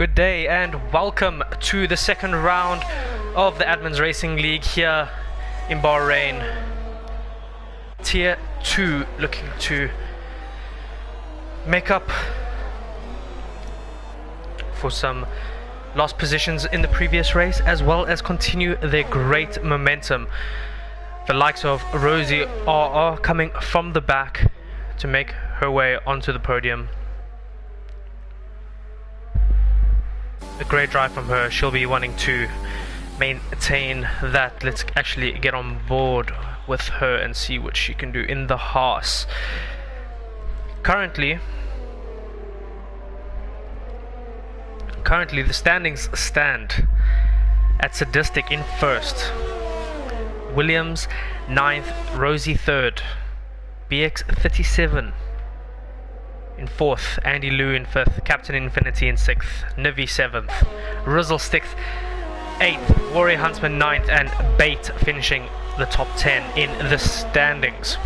Good day and welcome to the second round of the Admins Racing League here in Bahrain. Tier 2 looking to make up for some lost positions in the previous race, as well as continue their great momentum. The likes of Rosie ARL coming from the back to make her way onto the podium. A great drive from her. She'll be wanting to maintain that. Let's actually get on board with her and see what she can do in the Haas. Currently the standings stand at Sadistic in first, Williams 9th, Rosie 3rd, BX 37 in 4th, Andy Lou in 5th, Captain Infinity in 6th, Nivi 7th, Rizzle 6th, 8th, Warrior Huntsman 9th, and Bait finishing the top 10 in the standings.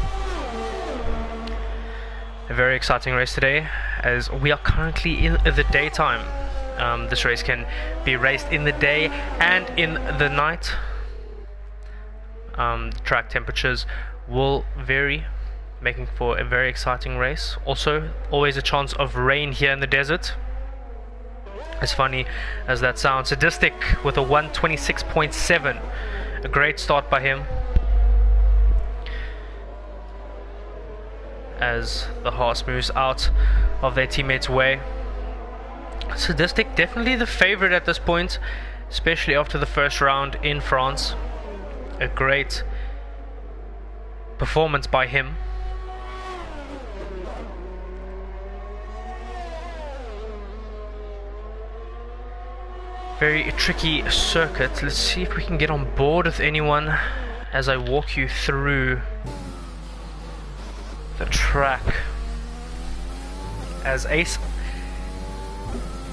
A very exciting race today, as we are currently in the daytime. This race can be raced in the day and in the night. Track temperatures will vary, making for a very exciting race. Also, always a chance of rain here in the desert. As funny as that sounds, Sadistic with a 126.7, a great start by him, as the Haas moves out of their teammates' way. Sadistic definitely the favorite at this point, especially after the first round in France. A great performance by him. Very tricky circuit. Let's see if we can get on board with anyone as I walk you through the track. As Ace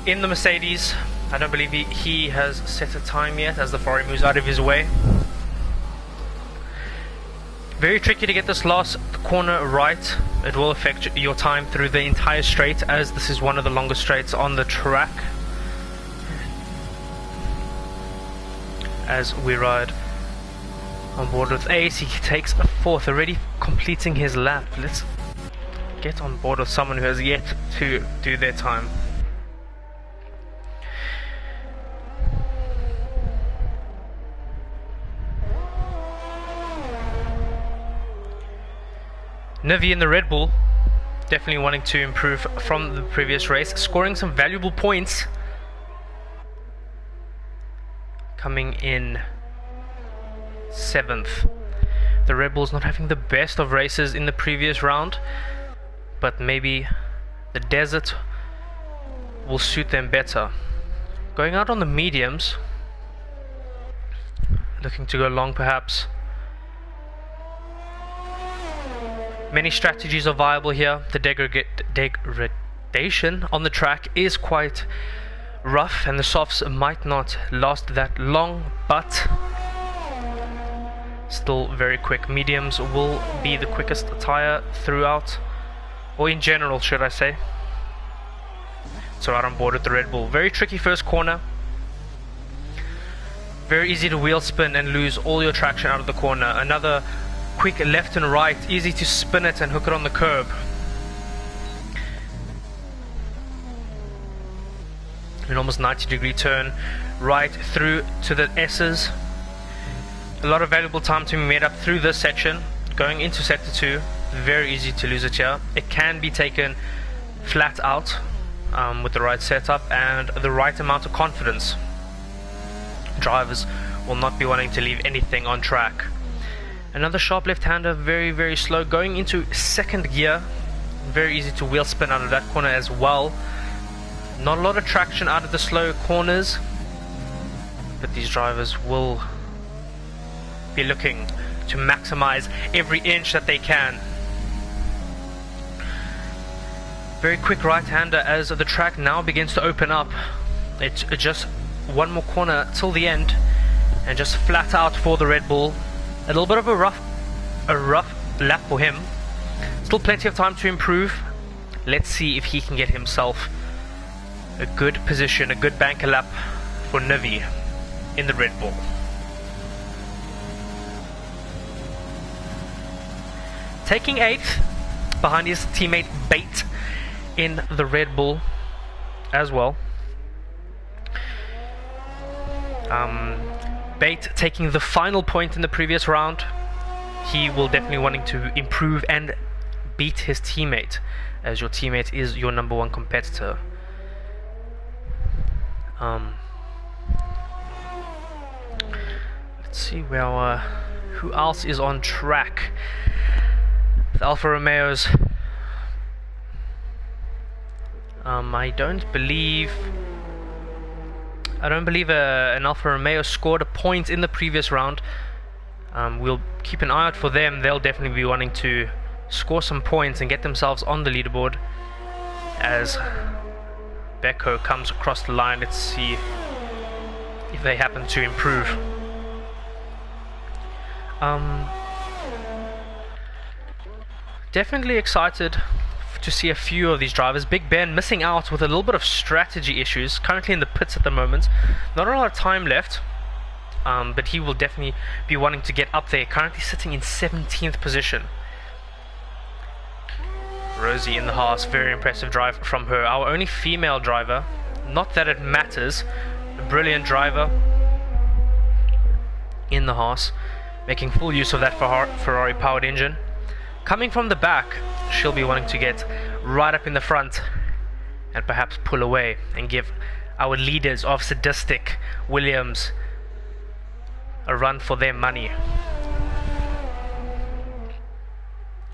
in the Mercedes, I don't believe he has set a time yet, as the Ferrari moves out of his way. Very tricky to get this last corner right. It will affect your time through the entire straight, as this is one of the longest straights on the track. As we ride on board with Ace, he takes a 4th, already completing his lap. Let's get on board with someone who has yet to do their time. Nivi in the Red Bull, definitely wanting to improve from the previous race, scoring some valuable points. Coming in 7th. The Red Bulls not having the best of races in the previous round, but maybe the desert will suit them better. Going out on the mediums, looking to go long perhaps. Many strategies are viable here. The degradation on the track is quite rough, and the softs might not last that long, but still very quick. Mediums will be the quickest tire throughout, or in general should I say. So right on board with the Red Bull. Very tricky first corner. Very easy to wheel spin and lose all your traction out of the corner. Another quick left and right, easy to spin it and hook it on the curb. An almost 90-degree turn right through to the S's. A lot of valuable time to be made up through this section. Going into sector 2, very easy to lose it here. It can be taken flat out with the right setup and the right amount of confidence. Drivers will not be wanting to leave anything on track. Another sharp left-hander, very, very slow. Going into second gear, very easy to wheel spin out of that corner as well. Not a lot of traction out of the slow corners, but these drivers will be looking to maximize every inch that they can. Very quick right-hander as the track now begins to open up. It's just one more corner till the end, and just flat out for the Red Bull. A little bit of a rough lap for him. Still plenty of time to improve. Let's see if he can get himself A good position, a good banker lap for Nivi in the Red Bull. Taking 8th behind his teammate Bait in the Red Bull as well. Bait taking the final point in the previous round. He will definitely wanting to improve and beat his teammate, as your teammate is your number one competitor. Let's see where who else is on track. The Alfa Romeos. I don't believe an Alfa Romeo scored a point in the previous round. We'll keep an eye out for them. They'll definitely be wanting to score some points and get themselves on the leaderboard as Beko comes across the line. Let's see if they happen to improve. Definitely excited to see a few of these drivers. Big Ben missing out with a little bit of strategy issues, currently in the pits at the moment. Not a lot of time left, but he will definitely be wanting to get up there, currently sitting in 17th position. Rosie in the Haas, very impressive drive from her, our only female driver. Not that it matters, a brilliant driver in the Haas, making full use of that Ferrari powered engine. Coming from the back, she'll be wanting to get right up in the front and perhaps pull away and give our leaders of Sadistic, Williams, a run for their money.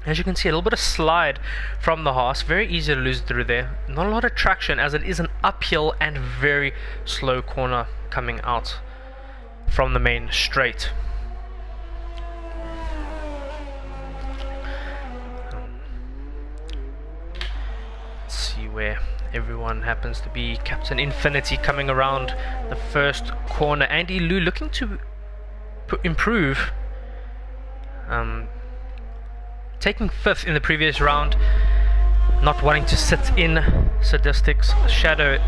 As you can see, a little bit of slide from the Haas, very easy to lose through there. Not a lot of traction as it is an uphill and very slow corner coming out from the main straight. See where everyone happens to be. Captain Infinity coming around the first corner. Andy Liu looking to improve, taking 5th in the previous round, not wanting to sit in Sadistic's shadow,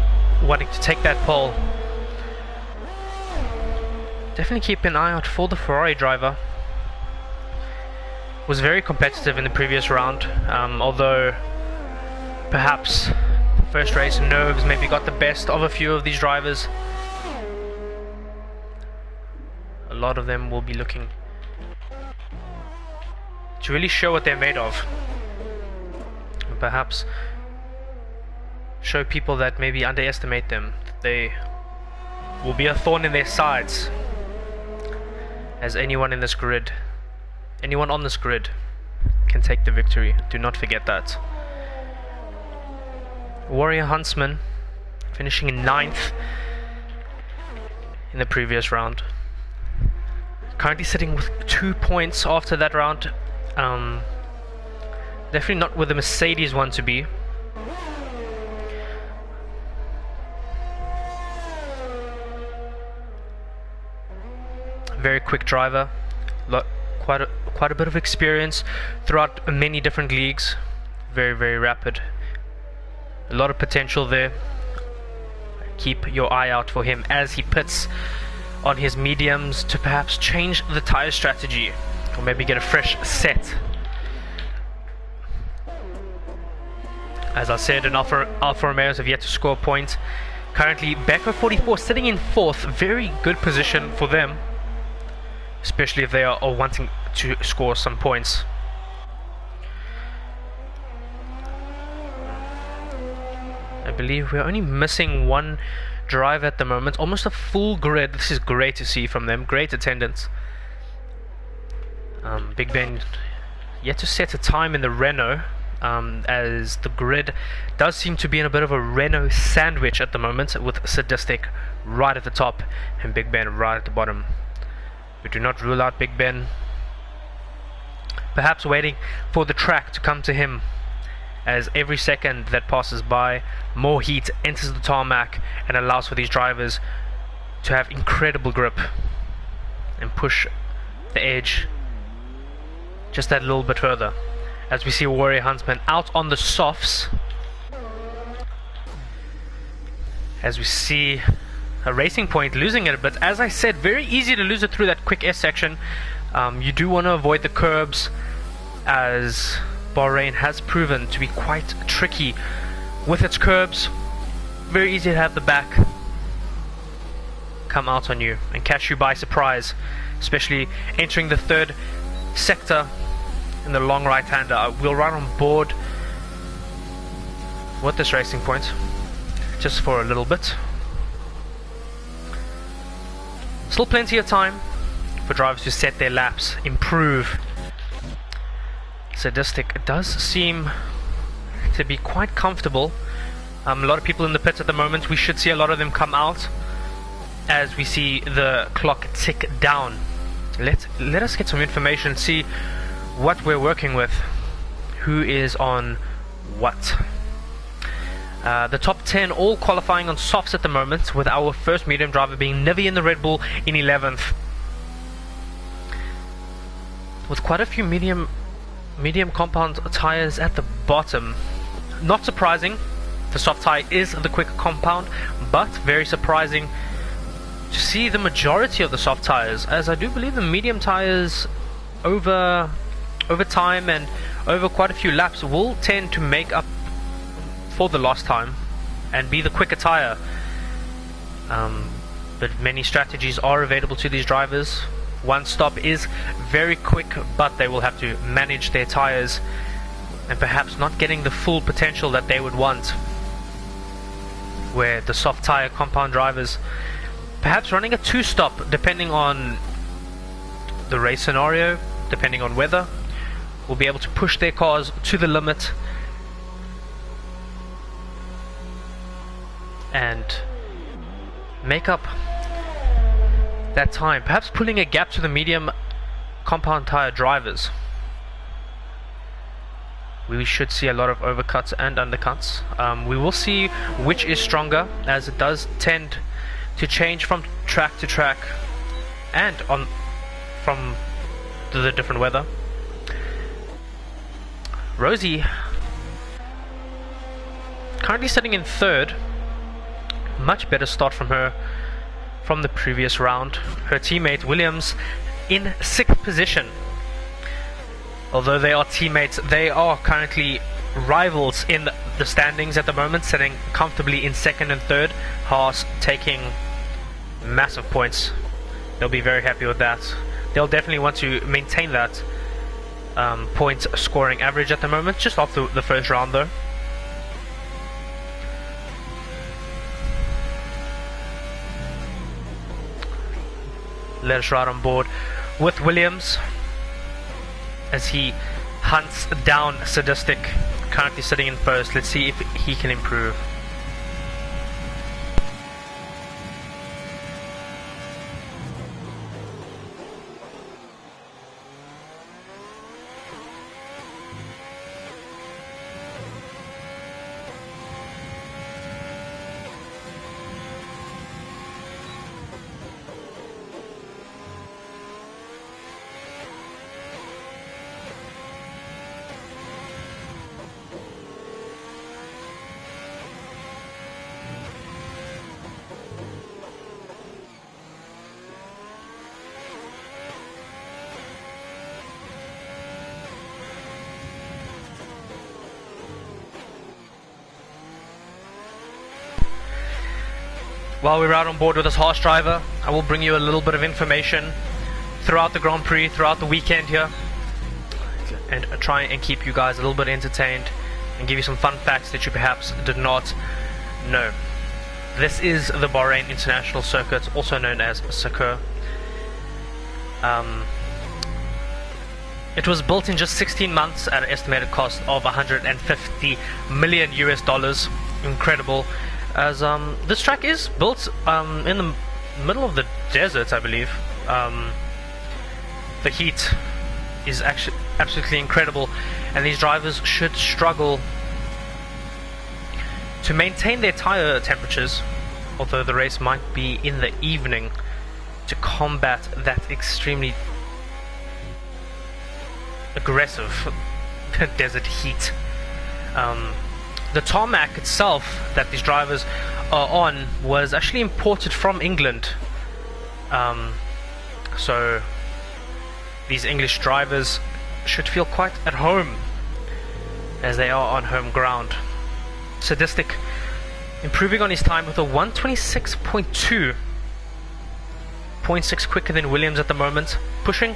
wanting to take that pole. Definitely keep an eye out for the Ferrari driver. Was very competitive in the previous round, although perhaps first race nerves maybe got the best of a few of these drivers. A lot of them will be looking to really show what they're made of, and perhaps show people that maybe underestimate them. They will be a thorn in their sides, as anyone in this grid, anyone on this grid can take the victory. Do not forget that. Warrior Huntsman finishing in 9th in the previous round. Currently sitting with 2 points after that round. Definitely not where the Mercedes want to be. Very quick driver. Quite a bit of experience throughout many different leagues. Very, very rapid. A lot of potential there. Keep your eye out for him as he pits on his mediums to perhaps change the tire strategy, or maybe get a fresh set. As I said, Alfa Romeos have yet to score a point. Currently, Beko 44 sitting in 4th. Very good position for them, especially if they are wanting to score some points. I believe we're only missing one drive at the moment, almost a full grid. This is great to see from them, great attendance. Big Ben yet to set a time in the Renault, as the grid does seem to be in a bit of a Renault sandwich at the moment, with Sadistic right at the top and Big Ben right at the bottom. We do not rule out Big Ben perhaps waiting for the track to come to him, as every second that passes by, more heat enters the tarmac and allows for these drivers to have incredible grip and push the edge just that little bit further. As we see Warrior Huntsman out on the softs, as we see a Racing Point losing it, but as I said, very easy to lose it through that quick S section. You do want to avoid the curbs, as Bahrain has proven to be quite tricky with its curbs. Very easy to have the back come out on you and catch you by surprise, especially entering the third sector in the long right hander. We'll run on board with this Racing Point just for a little bit. Still plenty of time for drivers to set their laps, improve. Sadistic does seem to be quite comfortable. A lot of people in the pits at the moment. We should see a lot of them come out as we see the clock tick down. Let us get some information, see what we're working with, who is on what. The top 10 all qualifying on softs at the moment, with our first medium driver being Nivi in the Red Bull in 11th. With quite a few medium compound tyres at the bottom. Not surprising, the soft tyre is the quicker compound, but very surprising to see the majority of the soft tyres, as I do believe the medium tyres over time and over quite a few laps will tend to make up for the lost time and be the quicker tyre. But many strategies are available to these drivers. One stop is very quick, but they will have to manage their tyres and perhaps not getting the full potential that they would want, where the soft tyre compound drivers perhaps running a two-stop, depending on the race scenario, depending on weather, will be able to push their cars to the limit and make up that time, perhaps pulling a gap to the medium compound tyre drivers. We should see a lot of overcuts and undercuts. We will see which is stronger, as it does tend to change from track to track and from the different weather. Rosie currently sitting in third. Much better start from her from the previous round. Her teammate Williams in 6th position. Although they are teammates, they are currently rivals in the standings at the moment, sitting comfortably in 2nd and 3rd. Haas taking massive points. They'll be very happy with that. They'll definitely want to maintain that point scoring average at the moment, just off the first round though. Let us ride on board with Williams as he hunts down Sadistic, currently sitting in first. Let's see if he can improve. While we're out on board with this harsh driver, I will bring you a little bit of information throughout the Grand Prix, throughout the weekend here, and try and keep you guys a little bit entertained and give you some fun facts that you perhaps did not know. This is the Bahrain International Circuit, also known as Sakir. It was built in just 16 months at an estimated cost of 150 million US dollars. Incredible. As this track is built in the middle of the desert, I believe. The heat is actually absolutely incredible, and these drivers should struggle to maintain their tire temperatures, although the race might be in the evening, to combat that extremely aggressive desert heat. The tarmac itself that these drivers are on was actually imported from England. So these English drivers should feel quite at home as they are on home ground. Sadistic improving on his time with a 126.2, 0.6 quicker than Williams at the moment, pushing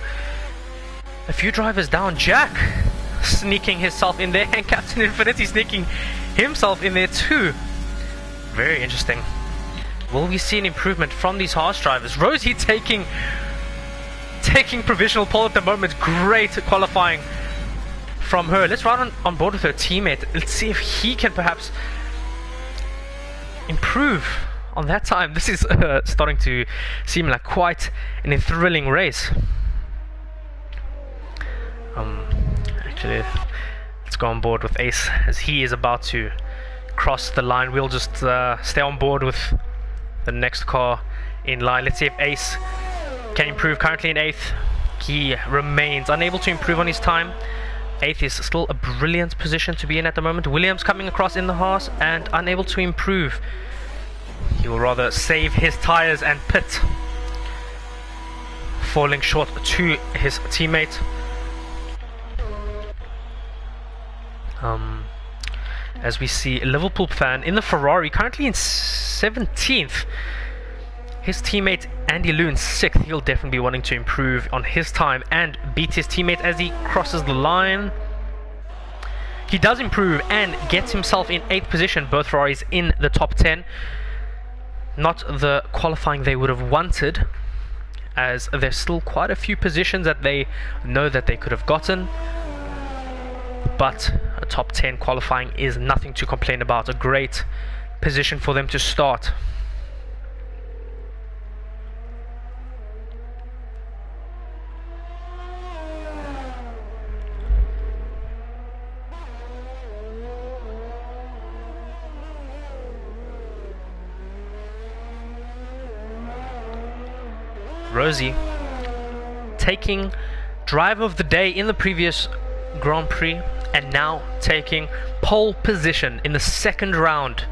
a few drivers down. Jack sneaking himself in there, and Captain Infinity sneaking himself in there too. Very interesting. Will we see an improvement from these Haas drivers? Rosie taking provisional pole at the moment. Great qualifying from her. Let's ride on board with her teammate. Let's see if he can perhaps improve on that time. This is starting to seem like quite an thrilling race. Actually, let's go on board with Ace as he is about to cross the line. We'll just stay on board with the next car in line. Let's see if Ace can improve. Currently in 8th, he remains unable to improve on his time. 8th is still a brilliant position to be in at the moment. Williams coming across in the Haas and unable to improve. He will rather save his tires and pit, falling short to his teammate. As we see a Liverpool fan in the Ferrari, currently in 17th. His teammate Andy Loon 6th. He'll definitely be wanting to improve on his time and beat his teammate as he crosses the line. He does improve and gets himself in 8th position. Both Ferraris in the top 10. Not the qualifying they would have wanted, as there's still quite a few positions that they know that they could have gotten. But a top 10 qualifying is nothing to complain about. A great position for them to start. Rosie taking driver of the day in the previous Grand Prix and now taking pole position in the second round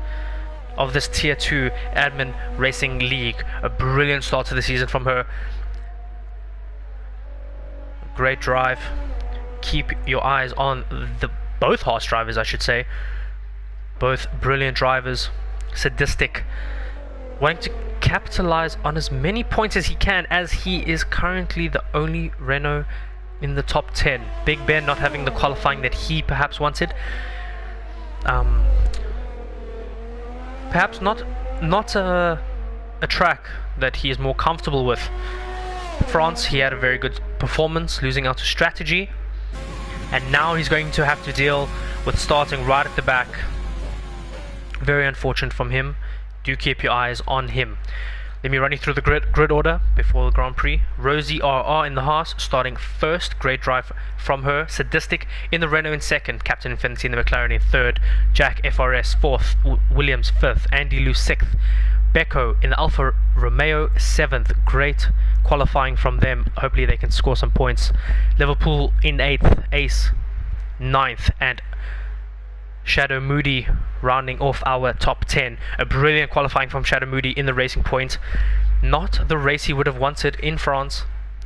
of this Tier 2 Admin Racing League. A brilliant start to the season from her. Great drive. Keep your eyes on both Haas drivers, I should say. Both brilliant drivers. Sadistic, wanting to capitalize on as many points as he can, as he is currently the only Renault in the top 10. Big Ben not having the qualifying that he perhaps wanted. Perhaps not a track that he is more comfortable with. France, he had a very good performance, losing out to strategy, and now he's going to have to deal with starting right at the back. Very unfortunate from him. Do keep your eyes on him. Let me run you through the grid order before the Grand Prix. Rosie RR in the Haas, starting first. Great drive from her. Sadistic in the Renault in second. Captain Infinity in the McLaren in third. Jack FRS fourth. Williams fifth. Andy Lou sixth. Beko in the Alfa Romeo 7th. Great qualifying from them. Hopefully they can score some points. Liverpool in 8th. Ace 9th. And Shadow Moody rounding off our top 10. A brilliant qualifying from Shadow Moody in the Racing Point. Not the race he would have wanted in France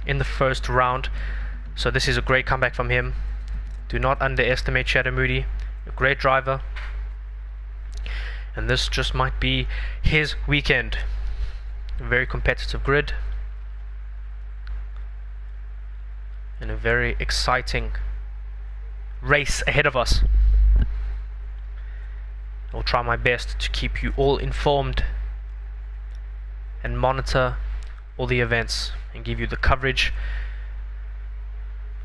in the first round. So this is a great comeback from him. Do not underestimate Shadow Moody. A great driver. And this just might be his weekend. A very competitive grid. And a very exciting race ahead of us. I'll try my best to keep you all informed and monitor all the events and give you the coverage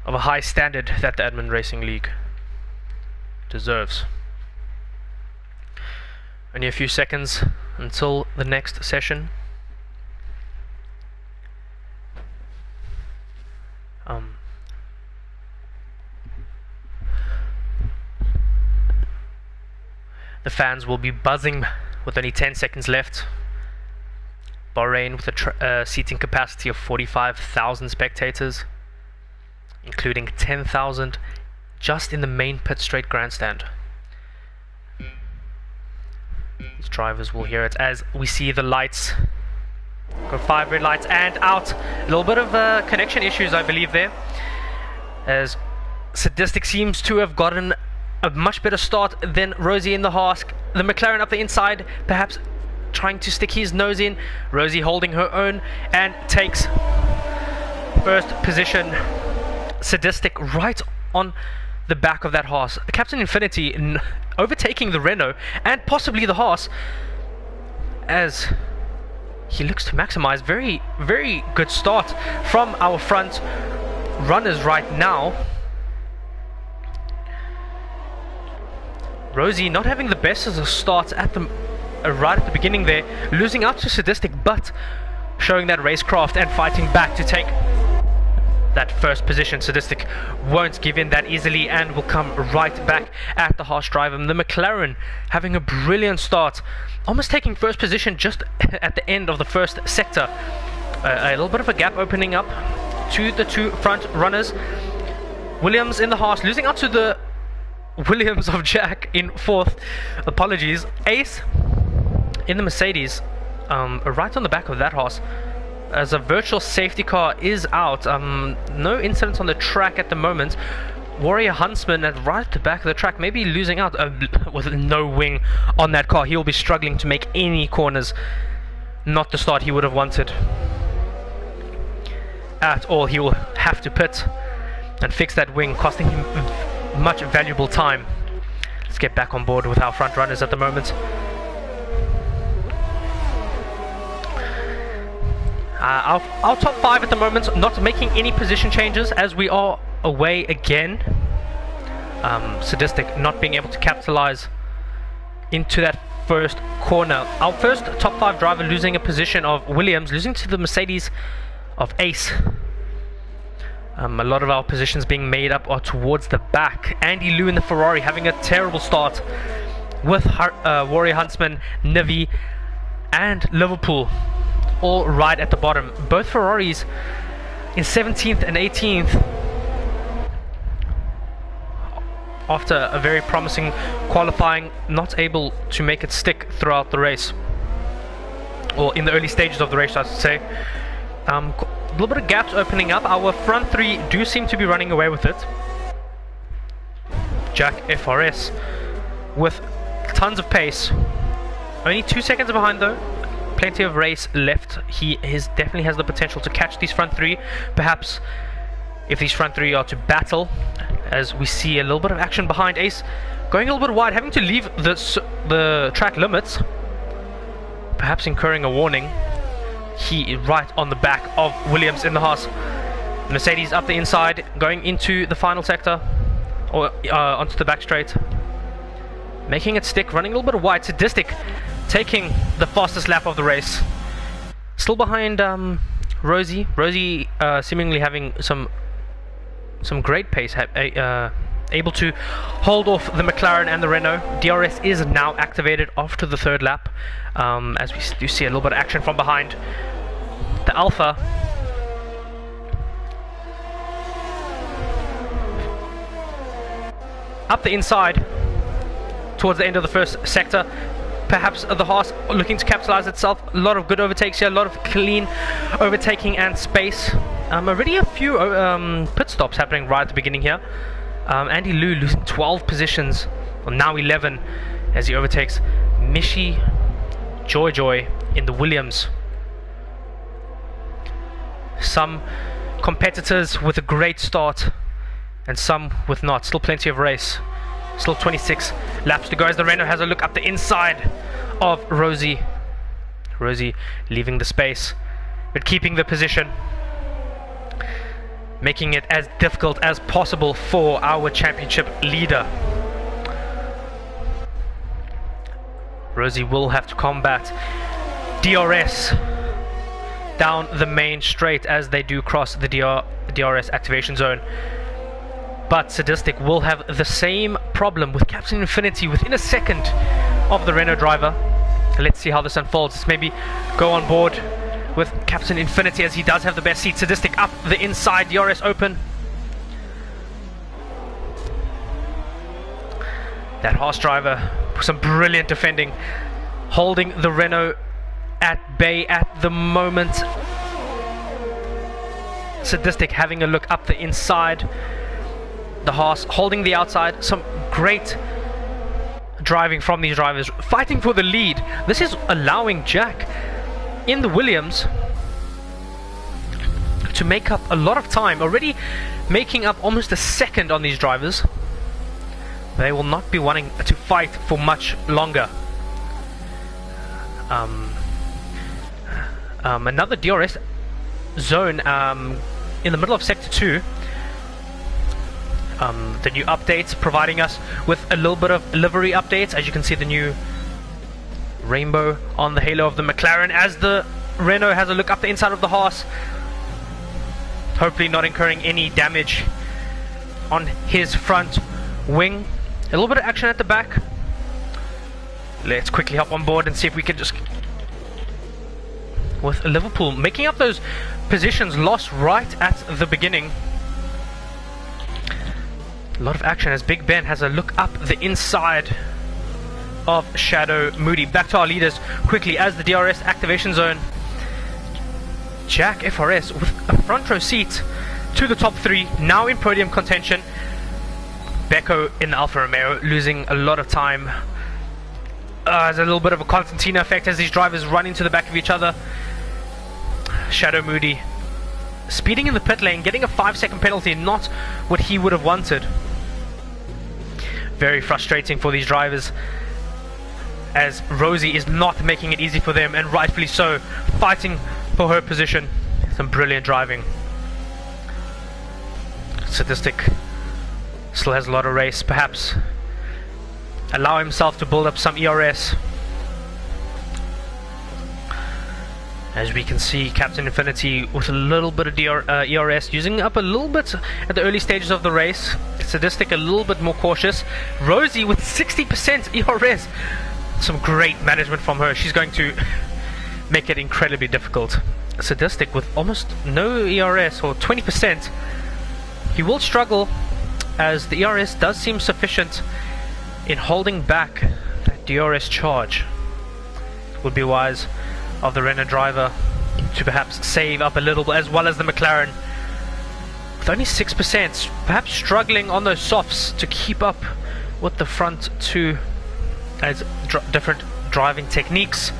of a high standard that the Admin Racing League deserves. Only a few seconds until the next session. The fans will be buzzing with only 10 seconds left. Bahrain with a seating capacity of 45,000 spectators, including 10,000 just in the main pit straight grandstand. These drivers will hear it as we see the lights go 5 red lights and out. A little bit of connection issues, I believe, there, as Sadistic seems to have gotten a much better start than Rosie in the Haas. The McLaren up the inside, perhaps trying to stick his nose in. Rosie holding her own and takes first position. Sadistic right on the back of that Haas. Captain Infinity overtaking the Renault and possibly the Haas, as he looks to maximize. Very, very good start from our front runners right now. Rosie not having the best of the start at the right at the beginning there, losing out to Sadistic, but showing that racecraft and fighting back to take that first position. Sadistic won't give in that easily and will come right back at the Haas driver. The McLaren having a brilliant start, almost taking first position just at the end of the first sector. A little bit of a gap opening up to the two front runners. Williams in the Haas losing out to the Williams of Jack in fourth. Apologies. Ace in the Mercedes, right on the back of that Haas, as a virtual safety car is out. No incidents on the track at the moment. Warrior Huntsman right at the back of the track, maybe losing out with no wing on that car. He will be struggling to make any corners. Not the start he would have wanted at all. He will have to pit and fix that wing, costing him much valuable time. Let's get back on board with our front runners at the moment. Our top 5 at the moment, not making any position changes as we are away again. Sadistic not being able to capitalize into that first corner. Our first top 5 driver losing a position of Williams, losing to the Mercedes of Ace. A lot of our positions being made up are towards the back. Andy Liu in the Ferrari having a terrible start with Warrior Huntsman, Nivi and Liverpool all right at the bottom. Both Ferraris in 17th and 18th after a very promising qualifying, not able to make it stick throughout the race, or in the early stages of the race I should say. A little bit of gaps opening up. Our front 3 do seem to be running away with it. Jack FRS with tons of pace, only 2 seconds behind though. Plenty of race left. He definitely has the potential to catch these front 3. Perhaps if these front 3 are to battle, as we see a little bit of action behind Ace, going a little bit wide, having to leave the track limits, perhaps incurring a warning. He is right on the back of Williams in the Haas. Mercedes up the inside, going into the final sector, or onto the back straight, making it stick, running a little bit of wide. Sadistic taking the fastest lap of the race, still behind Rosie. Rosie seemingly having some great pace, able to hold off the McLaren and the Renault. DRS is now activated after the 3rd lap, as we do see a little bit of action from behind. The Alpha up the inside towards the end of the first sector. Perhaps the Haas looking to capitalize itself. A lot of good overtakes here, a lot of clean overtaking and space. Already a few pit stops happening right at the beginning here. Andy Liu losing 12 positions, well, now 11, as he overtakes Mishi Joy in the Williams. Some competitors with a great start and some with not. Still plenty of race. Still 26 laps to go as the Renault has a look up the inside of Rosie. Rosie leaving the space, but keeping the position, making it as difficult as possible for our championship leader. Rosie will have to combat DRS down the main straight as they do cross the DRS activation zone. But Sadistic will have the same problem with Captain Infinity within a second of the Renault driver. Let's see how this unfolds. Let's maybe go on board with Captain Infinity, as he does have the best seat. Sadistic up the inside, DRS open. That Haas driver with some brilliant defending holding the Renault at bay at the moment. Sadistic having a look up the inside. The Haas holding the outside. Some great driving from these drivers, fighting for the lead. This is allowing Jack in the Williams to make up a lot of time, already making up almost a second on these drivers. They will not be wanting to fight for much longer. Another DRS zone in the middle of sector 2. The new updates providing us with a little bit of livery updates. As you can see, the new rainbow on the halo of the McLaren as the Renault has a look up the inside of the Haas, hopefully not incurring any damage on his front wing. A little bit of action at the back. Let's quickly hop on board and see if we can just, with Liverpool making up those positions lost right at the beginning. A lot of action as Big Ben has a look up the inside of Shadow Moody. Back to our leaders quickly as the DRS activation zone. Jack FRS with a front row seat to the top 3, now in podium contention. Becco in the Alfa Romeo losing a lot of time. There's a little bit of a Constantino effect as these drivers run into the back of each other. Shadow Moody speeding in the pit lane, getting a 5-second penalty, not what he would have wanted. Very frustrating for these drivers as Rosie is not making it easy for them, and rightfully so, fighting for her position. Some brilliant driving. Sadistic still has a lot of race, perhaps allow himself to build up some ERS. As we can see, Captain Infinity with a little bit of ERS, using up a little bit at the early stages of the race. Sadistic a little bit more cautious. Rosie with 60% ERS. Some great management from her. She's going to make it incredibly difficult. Sadistic with almost no ERS, or 20%. He will struggle as the ERS does seem sufficient in holding back that DRS charge. It would be wise of the Renault driver to perhaps save up a little bit, as well as the McLaren with only 6%, perhaps struggling on those softs to keep up with the front two, as different driving techniques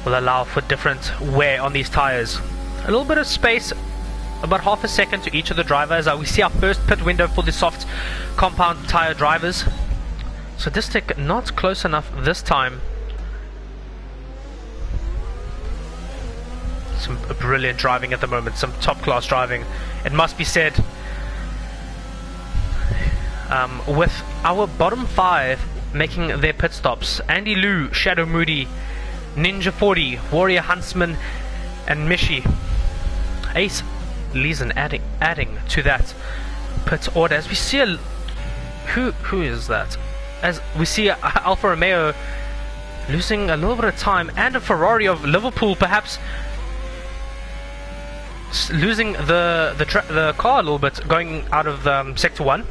will allow for different wear on these tires. A little bit of space, about half a second to each of the drivers. We see our first pit window for the soft compound tire drivers. Sadistic not close enough this time. Some brilliant driving at the moment, some top class driving, it must be said. With our bottom 5 making their pit stops: Andy Liu, Shadow Moody, Ninja 40, Warrior Huntsman, and Mishi. Ace Leeson adding to that pit order. As we see who is that? As we see Alfa Romeo losing a little bit of time, and a Ferrari of Liverpool perhaps losing the car a little bit, going out of sector 1.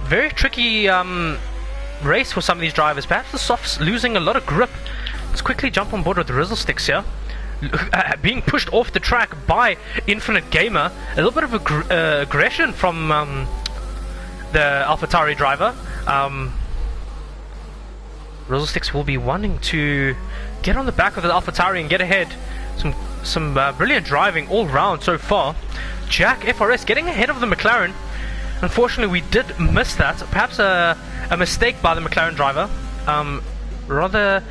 Very tricky race for some of these drivers. Perhaps the softs losing a lot of grip. Let's quickly jump on board with the Rizzle Sticks here. Being pushed off the track by Infinite Gamer. A little bit of aggression from the AlphaTauri driver. Rizzle Sticks will be wanting to get on the back of the AlphaTauri and get ahead. Some brilliant driving all round so far. Jack FRS getting ahead of the McLaren. Unfortunately, we did miss that. Perhaps a mistake by the McLaren driver. Rather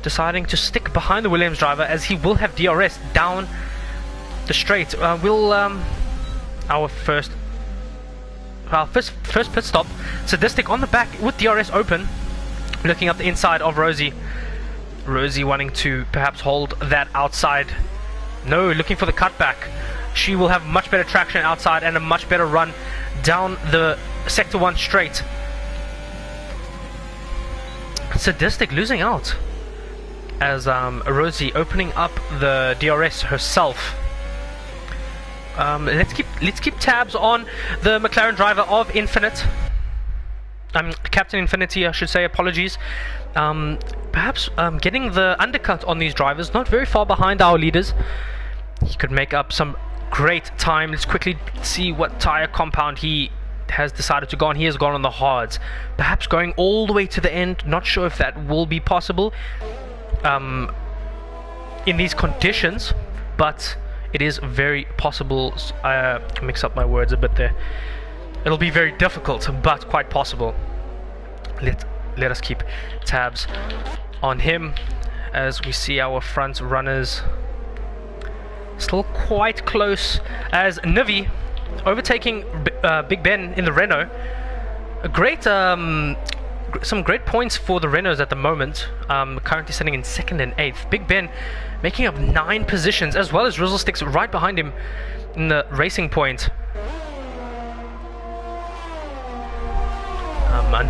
deciding to stick behind the Williams driver, as he will have DRS down the straight. Our first pit stop. Sadistic on the back with DRS open, looking up the inside of Rosie. Rosie wanting to perhaps hold that outside. No, looking for the cutback. She will have much better traction outside and a much better run down the sector 1 straight. Sadistic losing out as Rosie opening up the DRS herself. Let's keep tabs on the McLaren driver of Infinite. Captain Infinity, I should say, apologies. Perhaps getting the undercut on these drivers, not very far behind our leaders. He could make up some great time. Let's quickly see what tire compound he has decided to go on. He has gone on the hards, perhaps going all the way to the end. Not sure if that will be possible in these conditions, but it is very possible. Mix up my words a bit there. It'll be very difficult, but quite possible. Let us keep tabs on him as we see our front runners still quite close, as Nivi overtaking Big Ben in the Renault. A great some great points for the Renaults at the moment, currently sitting in 2nd and 8th. Big Ben making up 9 positions, as well as Rizzle Sticks right behind him in the racing point.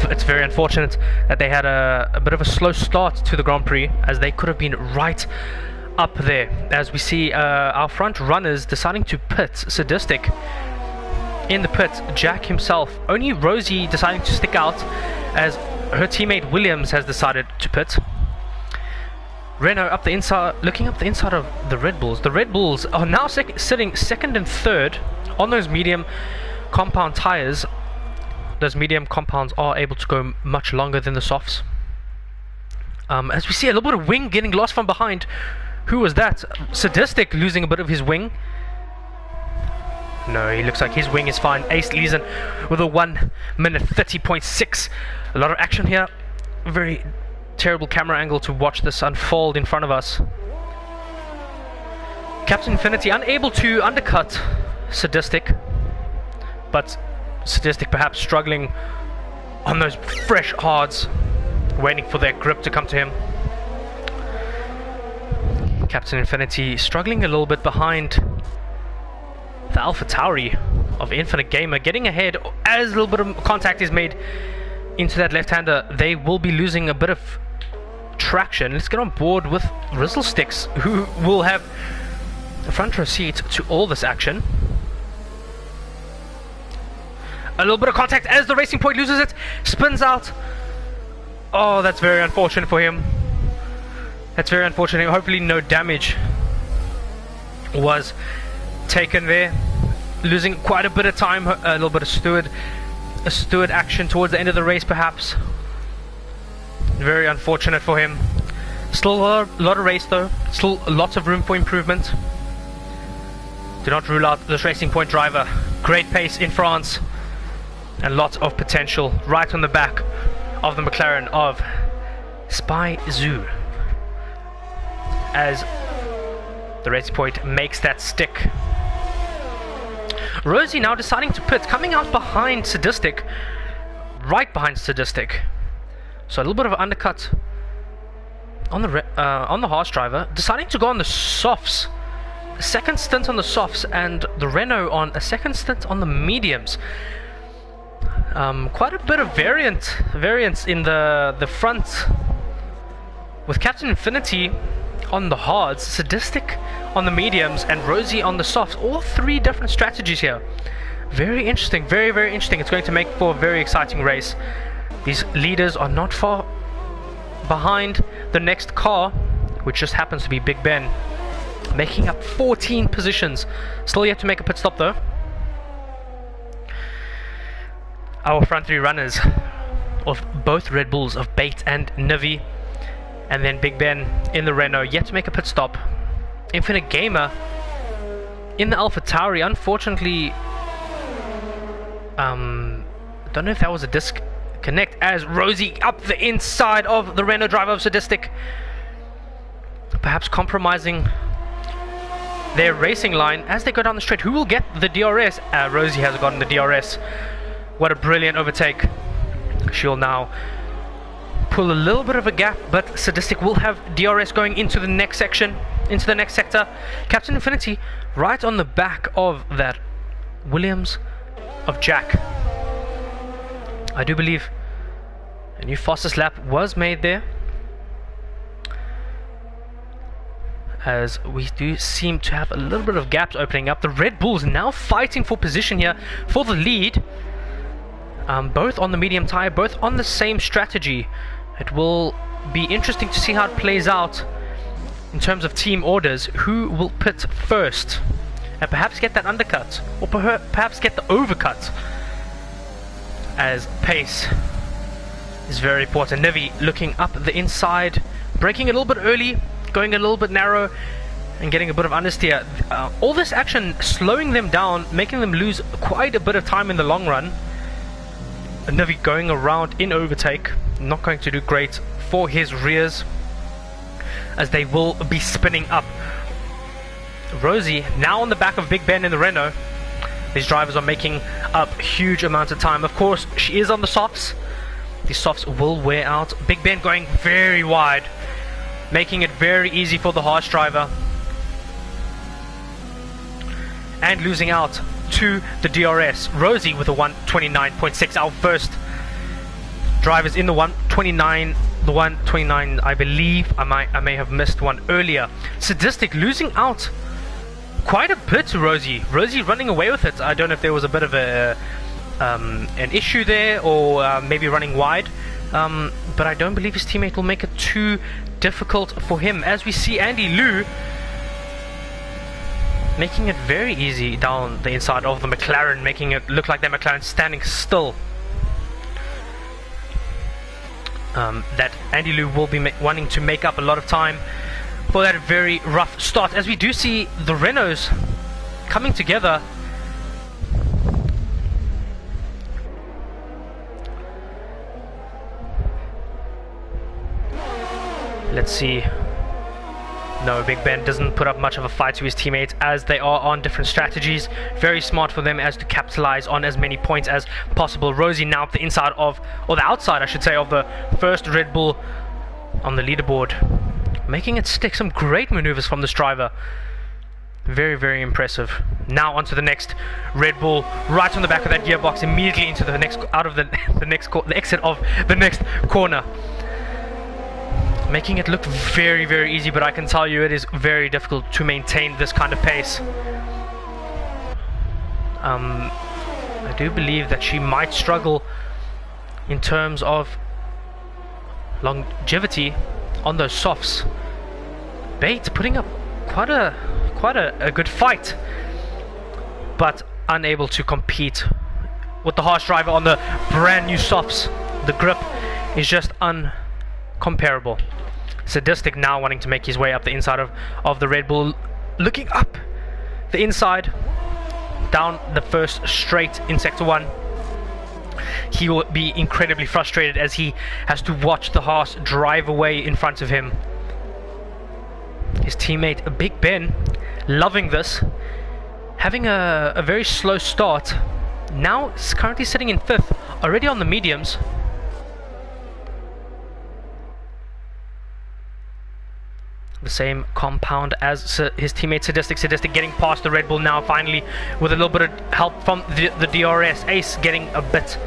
It's very unfortunate that they had a bit of a slow start to the Grand Prix, as they could have been right up there. As we see our front runners deciding to pit. Sadistic in the pit, Jack himself, only Rosie deciding to stick out, as her teammate Williams has decided to pit. Renault up the inside, looking up the inside of the Red Bulls. The Red Bulls are now sitting 2nd and 3rd on those medium compound tires. Those medium compounds are able to go much longer than the softs. As we see a little bit of wing getting lost from behind. Who was that? Sadistic losing a bit of his wing. No, he looks like his wing is fine. Ace Leeson with a 1 minute 30.6. A lot of action here. Very terrible camera angle to watch this unfold in front of us. Captain Infinity unable to undercut Sadistic, but Sadistic perhaps struggling on those fresh hards, waiting for their grip to come to him. Captain Infinity struggling a little bit behind the Alpha Tauri of Infinite Gamer, getting ahead as a little bit of contact is made into that left-hander. They will be losing a bit of traction. Let's get on board with Rizzle Sticks, who will have a front row seat to all this action. A little bit of contact as the Racing Point loses it, spins out. Oh, that's very unfortunate for him. That's very unfortunate. Hopefully no damage was taken there. Losing quite a bit of time, a little bit of steward action towards the end of the race perhaps. Very unfortunate for him. Still a lot of race though. Still lots of room for improvement. Do not rule out this Racing Point driver. Great pace in France. And lots of potential right on the back of the McLaren of Spy Zoo, as the Racing Point makes that stick. Rosie now deciding to pit, coming out behind Sadistic, right behind Sadistic. So a little bit of an undercut on the harsh driver, deciding to go on the softs. A second stint on the softs, and the Renault on a second stint on the mediums. Quite a bit of variance in the front, with Captain Infinity on the hards, Sadistic on the mediums, and Rosie on the softs. All 3 different strategies here. Very interesting, very, very interesting. It's going to make for a very exciting race. These leaders are not far behind the next car, which just happens to be Big Ben, making up 14 positions. Still yet to make a pit stop though. Our front 3 runners of both Red Bulls, of Bait and Nivi, and then Big Ben in the Renault, yet to make a pit stop. Infinite Gamer in the Alpha Tauri, unfortunately, don't know if that was a disconnect, as Rosie up the inside of the Renault driver of Sadistic, perhaps compromising their racing line as they go down the straight. Who will get the DRS? Rosie has gotten the DRS. What a brilliant overtake. She'll now pull a little bit of a gap, but Sadistic will have DRS going into the next section, into the next sector. Captain Infinity right on the back of that Williams of Jack. I do believe a new fastest lap was made there, as we do seem to have a little bit of gaps opening up. The Red Bulls now fighting for position here for the lead. both on the medium tire, both on the same strategy. It will be interesting to see how it plays out in terms of team orders, who will pit first and perhaps get that undercut, or perhaps get the overcut, as pace is very important. Nivi looking up the inside, braking a little bit early, going a little bit narrow and getting a bit of understeer. All this action slowing them down, making them lose quite a bit of time in the long run. Nivi going around in overtake, not going to do great for his rears, as they will be spinning up. Rosie now on the back of Big Ben in the Renault. These drivers are making up huge amounts of time. Of course, she is on the softs. These softs will wear out. Big Ben going very wide, making it very easy for the harsh driver, and losing out to the DRS. Rosie with a 129.6, our first drivers in the 129. The 129, I believe. I may have missed one earlier. Sadistic losing out quite a bit to Rosie. Rosie running away with it. I don't know if there was a bit of an issue there, or maybe running wide. But I don't believe his teammate will make it too difficult for him, as we see Andy Liu making it very easy down the inside of the McLaren, making it look like the McLaren standing still. That Andy Liu will be wanting to make up a lot of time for that very rough start, as we do see the Renaults coming together. Let's see. No, Big Ben doesn't put up much of a fight to his teammates, as they are on different strategies. Very smart for them as to capitalize on as many points as possible. Rosie now up the inside of, or the outside I should say, of the first Red Bull on the leaderboard, making it stick. Some great maneuvers from this driver. Very, very impressive. Now onto the next Red Bull, right on the back of that gearbox, immediately into the next, out of the exit of the next corner, making it look very, very easy, but I can tell you it is very difficult to maintain this kind of pace. I do believe that she might struggle in terms of longevity on those softs. Bate putting up quite a good fight, but unable to compete with the harsh driver on the brand new softs. The grip is just uncomparable. Sadistic now wanting to make his way up the inside of the Red Bull, looking up the inside, down the first straight in Sector 1. He will be incredibly frustrated as he has to watch the Haas drive away in front of him. His teammate Big Ben loving this, having a very slow start. Now is currently sitting in 5th, already on the mediums. The same compound as his teammate Sadistic. Sadistic getting past the Red Bull now, finally, with a little bit of help from the DRS. Ace getting a bit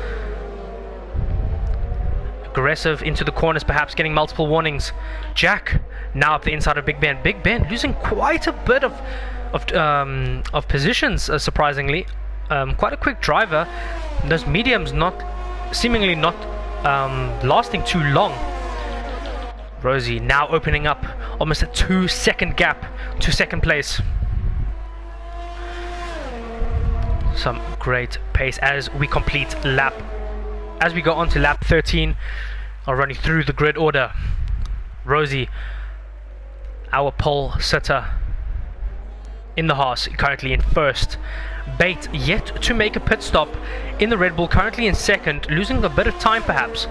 aggressive into the corners, perhaps getting multiple warnings. Jack now up the inside of Big Ben. Big Ben losing quite a bit of positions, surprisingly. Quite a quick driver. Those mediums seemingly not lasting too long. Rosie now opening up almost a 2-second gap to second place. Some great pace as we complete lap. As we go on to lap 13, are running through the grid order. Rosie, our pole sitter in the Haas, currently in 1st. Bate yet to make a pit stop in the Red Bull, currently in 2nd, losing a bit of time perhaps.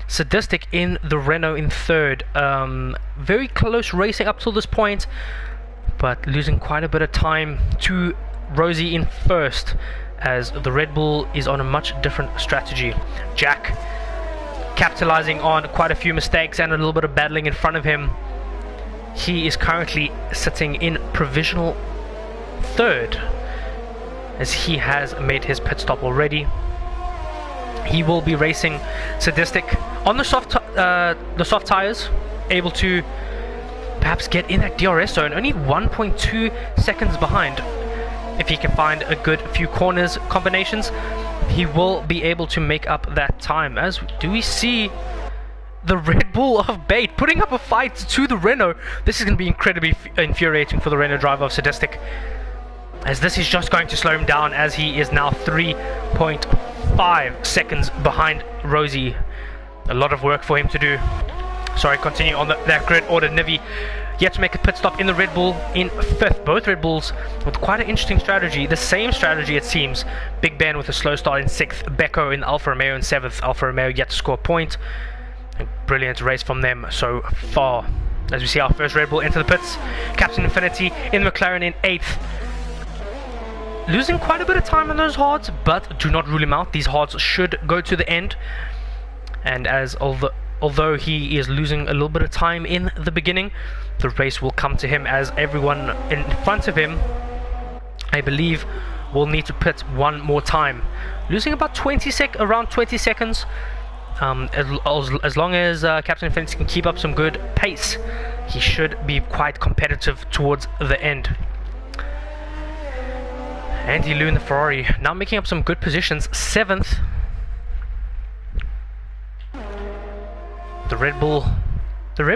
Sadistic in the Renault in 3rd. Very close racing up till this point, but losing quite a bit of time to Rosie in 1st, as the Red Bull is on a much different strategy. Jack capitalizing on quite a few mistakes and a little bit of battling in front of him. He is currently sitting in provisional 3rd, as he has made his pit stop already. He will be racing Sadistic on the soft tires, able to perhaps get in that DRS zone, only 1.2 seconds behind. if he can find a good few corners combinations, he will be able to make up that time. As do we see the Red Bull of Bait putting up a fight to the Renault. This is going to be incredibly infuriating for the Renault driver of Sadistic, as this is just going to slow him down, as he is now 3.5 seconds behind Rosie. A lot of work for him to do. Sorry, continue on that grid order. Nivi yet to make a pit stop in the Red Bull in 5th. Both Red Bulls with quite an interesting strategy. The same strategy, it seems. Big Ben with a slow start in 6th. Beko in Alfa Romeo in 7th. Alfa Romeo yet to score a point. A brilliant race from them so far. As we see our first Red Bull enter the pits. Captain Infinity in the McLaren in 8th. Losing quite a bit of time on those hards, but do not rule him out. These hards should go to the end. And as although he is losing a little bit of time in the beginning, the race will come to him, as everyone in front of him, I believe, will need to pit one more time. Losing about around 20 seconds. As long as Captain Infinity can keep up some good pace, he should be quite competitive towards the end. Andy Liu in the Ferrari now making up some good positions. 7th. The Red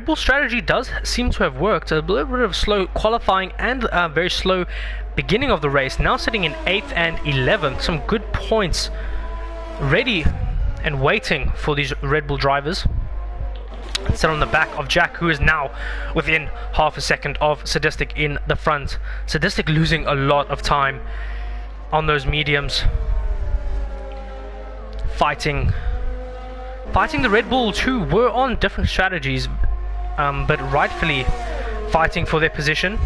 Bull strategy does seem to have worked. A little bit of slow qualifying and a very slow beginning of the race. Now sitting in 8th and 11th. Some good points ready and waiting for these Red Bull drivers. Set on the back of Jack, who is now within half a second of Sadistic in the front. Sadistic losing a lot of time on those mediums. Fighting the Red Bulls, who were on different strategies, but rightfully fighting for their position.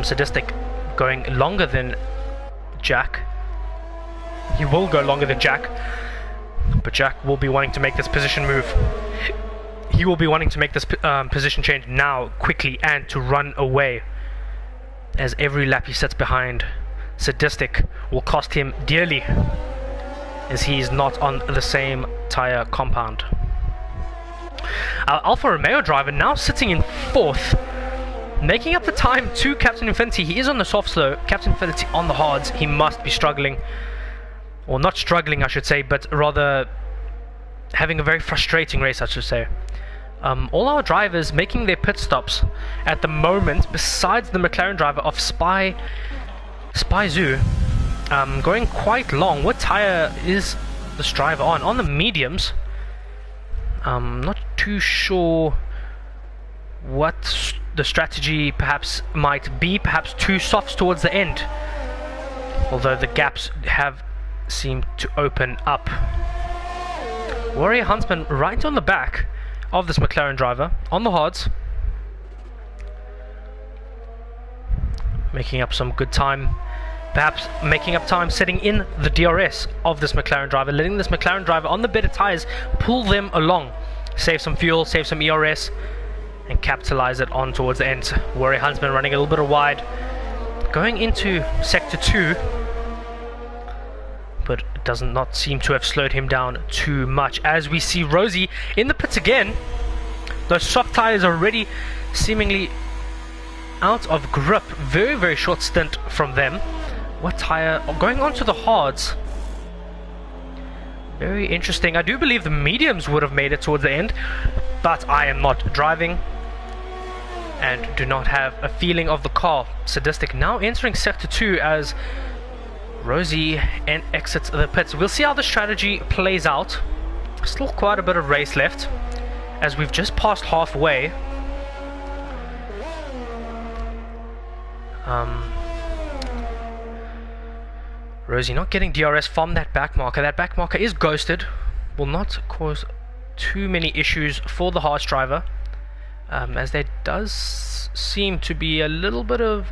Sadistic going longer than Jack. He will go longer than Jack, but Jack will be wanting to make this position move. He will be wanting to make this position change now, quickly, and to run away, as every lap he sits behind Sadistic will cost him dearly, as he is not on the same tire compound. Our Alfa Romeo driver now sitting in 4th, making up the time to Captain Infinity. He is on the soft slow, Captain Infinity on the hards. He must be struggling, or not struggling I should say, but rather having a very frustrating race I should say. All our drivers making their pit stops at the moment, besides the McLaren driver of Spy Zoo, going quite long. What tire is this driver on? On the mediums. Not too sure what the strategy perhaps might be. Perhaps too soft towards the end, although the gaps have seemed to open up. Warrior Huntsman right on the back of this McLaren driver on the hards, making up some good time, perhaps making up time sitting in the DRS of this McLaren driver, letting this McLaren driver on the better tires pull them along, save some fuel, save some ERS, and capitalize it on towards the end. Warrior Huntsman running a little bit wide, going into sector 2, but it does not seem to have slowed him down too much, as we see Rosie in the pits again. Those soft tires are already seemingly out of grip. Very, very short stint from them. What tire? Going on to the hards. Very interesting. I do believe the mediums would have made it towards the end, but I am not driving and do not have a feeling of the car. Sadistic now entering sector 2 as Rosie exits the pits. We'll see how the strategy plays out. Still quite a bit of race left, as we've just passed halfway. Rosie not getting DRS from that back marker. That back marker is ghosted. Will not cause too many issues for the harsh driver, as there does seem to be a little bit of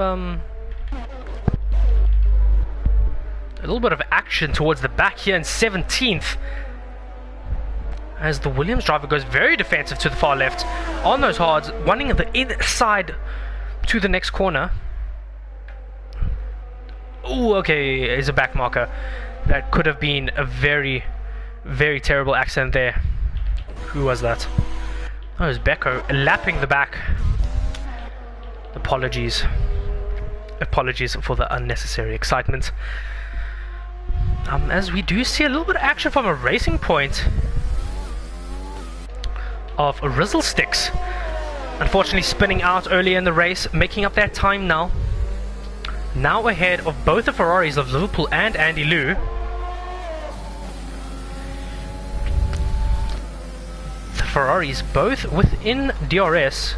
action towards the back here in 17th, as the Williams driver goes very defensive to the far left on those hards, wanting the inside to the next corner. Oh, okay, it's a back marker. That could have been a very, very terrible accident there. Who was that? Oh, it was Beko lapping the back Apologies for the unnecessary excitement. As we do see a little bit of action from a racing point of Rizzle Sticks, unfortunately spinning out early in the race, making up that time now ahead of both the Ferraris of Liverpool and Andy Liu. The Ferraris both within DRS.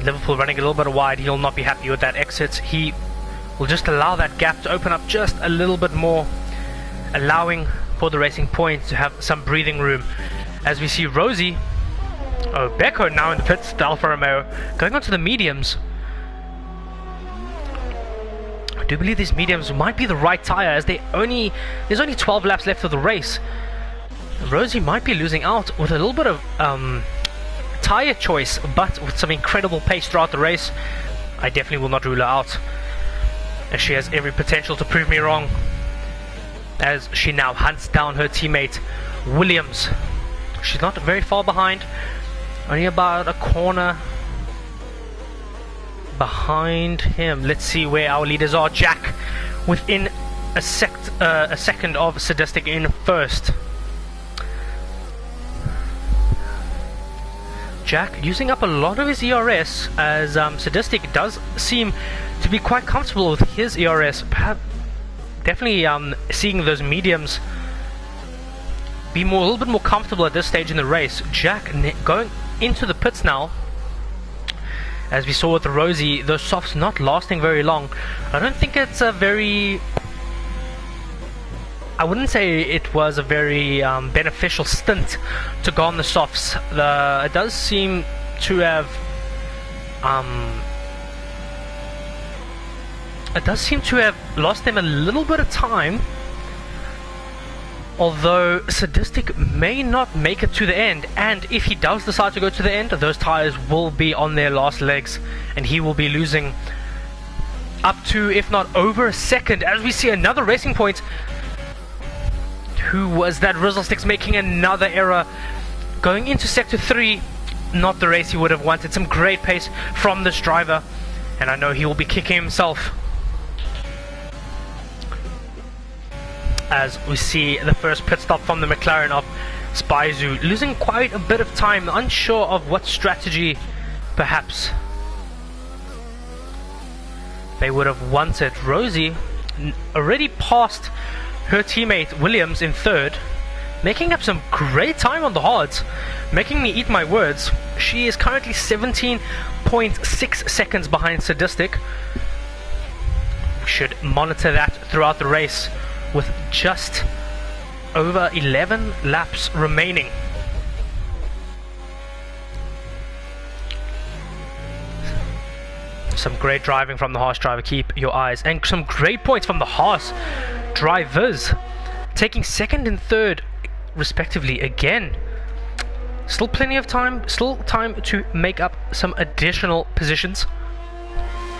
Liverpool running a little bit wide. He'll not be happy with that exit. He will just allow that gap to open up just a little bit more, allowing for the racing point to have some breathing room. As we see Rosie, Becco now in the pits, the Alfa Romeo, going on to the mediums. I do believe these mediums might be the right tyre, as there's only 12 laps left of the race. Rosie might be losing out with a little bit of tyre choice, but with some incredible pace throughout the race. I definitely will not rule her out, as she has every potential to prove me wrong, as she now hunts down her teammate Williams. She's not very far behind, only about a corner behind him. Let's see where our leaders are. Jack within a second of Sadistic in first. Jack using up a lot of his ERS, as Sadistic does seem to be quite comfortable with his ERS. Perhaps definitely seeing those mediums be a little bit more comfortable at this stage in the race. Jack going into the pits now. As we saw with the Rosie, those softs not lasting very long. I don't think it's a very... I wouldn't say it was a very beneficial stint to go on the softs. It does seem to have... lost them a little bit of time. Although Sadistic may not make it to the end, and if he does decide to go to the end, those tyres will be on their last legs, and he will be losing up to, if not over, a second. As we see another racing point. Who was that? Rizzle Sticks making another error, going into sector 3. Not the race he would have wanted. Some great pace from this driver, and I know he will be kicking himself. As we see the first pit stop from the McLaren of Spyzu, losing quite a bit of time, unsure of what strategy perhaps they would have wanted. Rosie already passed her teammate Williams in third, making up some great time on the hards, making me eat my words. She is currently 17.6 seconds behind Sadistic. We should monitor that throughout the race, with just over 11 laps remaining. Some great driving from the Haas driver, keep your eyes, and some great points from the Haas drivers, taking second and third respectively again. Still plenty of time, still time to make up some additional positions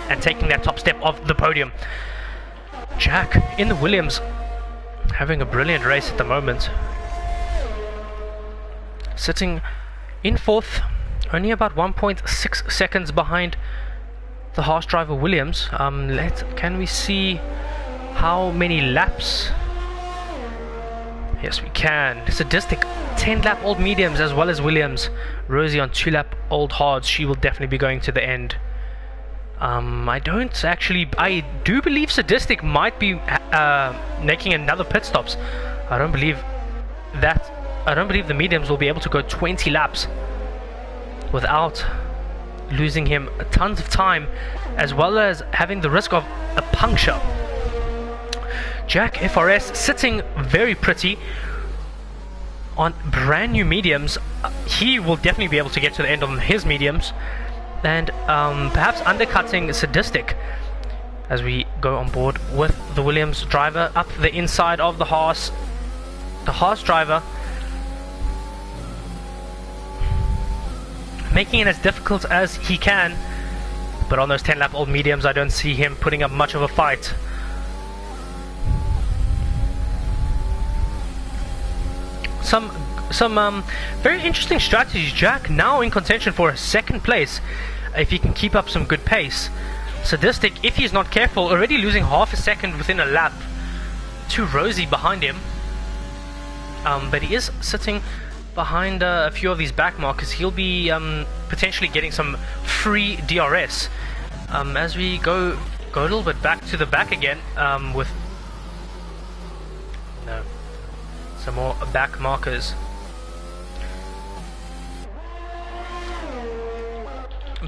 and taking that top step of the podium. Jack in the Williams having a brilliant race at the moment, sitting in fourth, only about 1.6 seconds behind the Haas driver Williams. Can we see how many laps? Yes, we can. Sadistic 10-lap old mediums as well as Williams. Rosie on 2-lap old hards. She will definitely be going to the end. I do believe Sadistic might be making another pit stops. I don't believe the mediums will be able to go 20 laps without losing him tons of time, as well as having the risk of a puncture. Jack FRS sitting very pretty on brand new mediums. He will definitely be able to get to the end on his mediums, and perhaps undercutting Sadistic as we go on board with the Williams driver up the inside of the Haas. The Haas driver making it as difficult as he can, but on those 10-lap old mediums I don't see him putting up much of a fight. Some very interesting strategies. Jack now in contention for second place, if he can keep up some good pace. Sadistic, if he's not careful, already losing half a second within a lap to Rosie behind him. But he is sitting behind a few of these back markers. He'll be potentially getting some free DRS. As we go a little bit back to the back again, with some more back markers.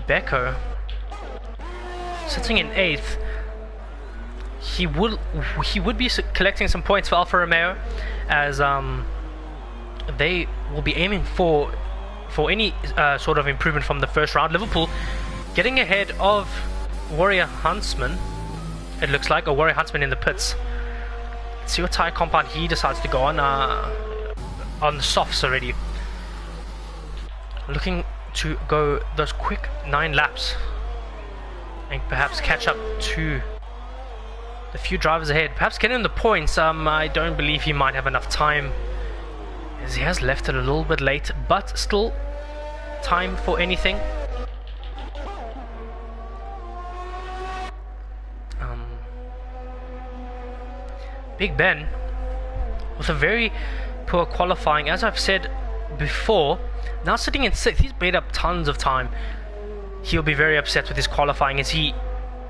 Becco sitting in 8th. He would be collecting some points for Alfa Romeo, as they will be aiming for any sort of improvement from the first round. Liverpool getting ahead of Warrior Huntsman, it looks like, or Warrior Huntsman in the pits. Let's see what tyre compound he decides to go on the softs already. Looking to go those quick 9 laps and perhaps catch up to the few drivers ahead, perhaps get in the points. I don't believe he might have enough time, as he has left it a little bit late, but still time for anything. Big Ben with a very poor qualifying, as I've said before. Now sitting in 6th, he's made up tons of time. He'll be very upset with his qualifying, as he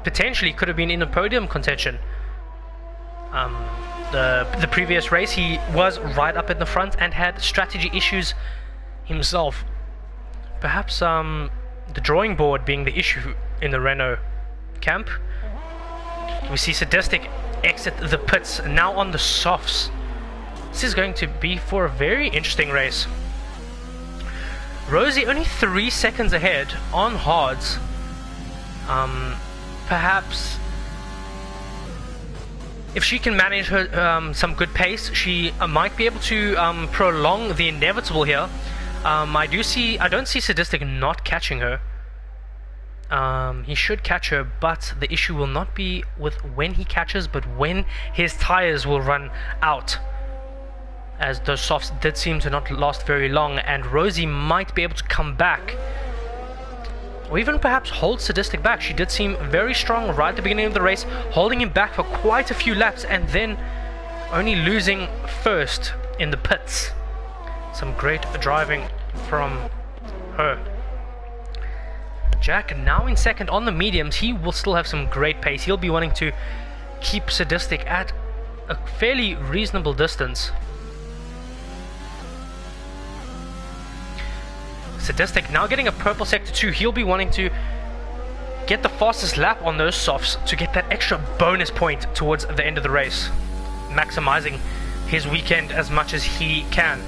potentially could have been in a podium contention. The previous race he was right up in the front and had strategy issues himself. Perhaps the drawing board being the issue in the Renault camp. We see Sadistic exit the pits now on the softs. This is going to be for a very interesting race. Rosie only 3 seconds ahead on hards. Perhaps if she can manage her some good pace, she might be able to prolong the inevitable here. I don't see Sadistic not catching her. He should catch her, but the issue will not be with when he catches, but when his tires will run out, as those softs did seem to not last very long, and Rosie might be able to come back, or even perhaps hold Sadistic back. She did seem very strong right at the beginning of the race, holding him back for quite a few laps, and then only losing first in the pits. Some great driving from her. Jack now in 2nd on the mediums. He will still have some great pace. He'll be wanting to keep Sadistic at a fairly reasonable distance. Sadistic now getting a purple sector 2. He'll be wanting to get the fastest lap on those softs to get that extra bonus point towards the end of the race, maximizing his weekend as much as he can.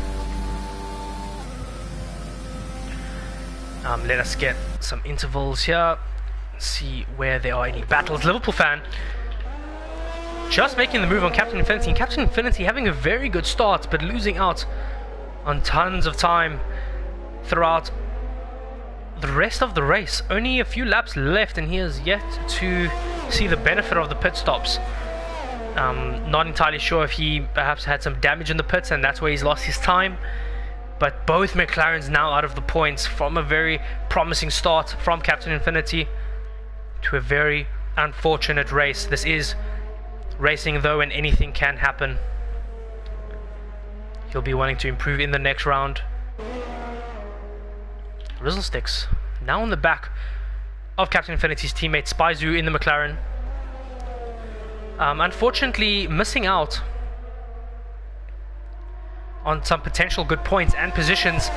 Let us get some intervals here, see where there are any battles. Liverpool fan just making the move on Captain Infinity. Captain Infinity having a very good start, but losing out on tons of time throughout the rest of the race. Only a few laps left, and he has yet to see the benefit of the pit stops. Not entirely sure if he perhaps had some damage in the pits and that's where he's lost his time. But both McLarens now out of the points from a very promising start from Captain Infinity to a very unfortunate race. This is racing though, and anything can happen. He'll be wanting to improve in the next round. Rizzlesticks now on the back of Captain Infinity's teammate Spyzoo in the McLaren. Unfortunately missing out on some potential good points and positions,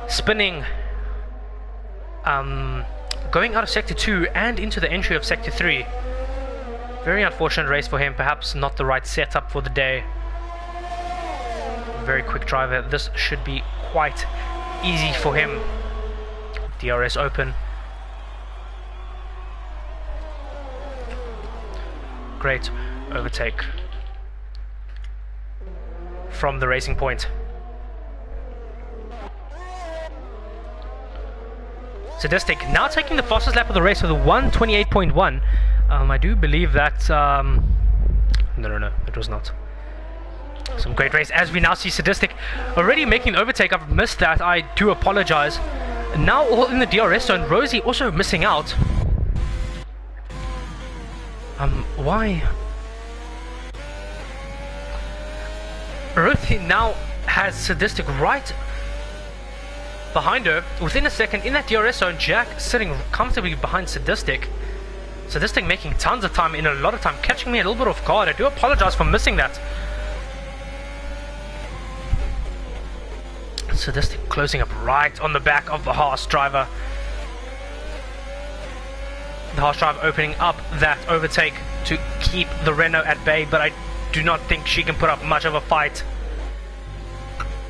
spinning, going out of Sector 2 and into the entry of Sector 3. Very unfortunate race for him, perhaps not the right setup for the day. Very quick driver, this should be quite easy for him. DRS open. Great overtake from the racing point. Sadistic now taking the fastest lap of the race with a 1:28.1. I do believe that no, it was not. Some great race as we now see Sadistic already making the overtake. I've missed that, I do apologize. Now all in the DRS zone. Rosie also missing out. Why? Rosie now has Sadistic right behind her. Within a second, in that DRS zone, Jack sitting comfortably behind Sadistic. Sadistic making tons of time, in a lot of time, catching me a little bit off guard. I do apologize for missing that. Sadistic closing up right on the back of the Haas driver. The Haas driver opening up that overtake to keep the Renault at bay, but I do not think she can put up much of a fight.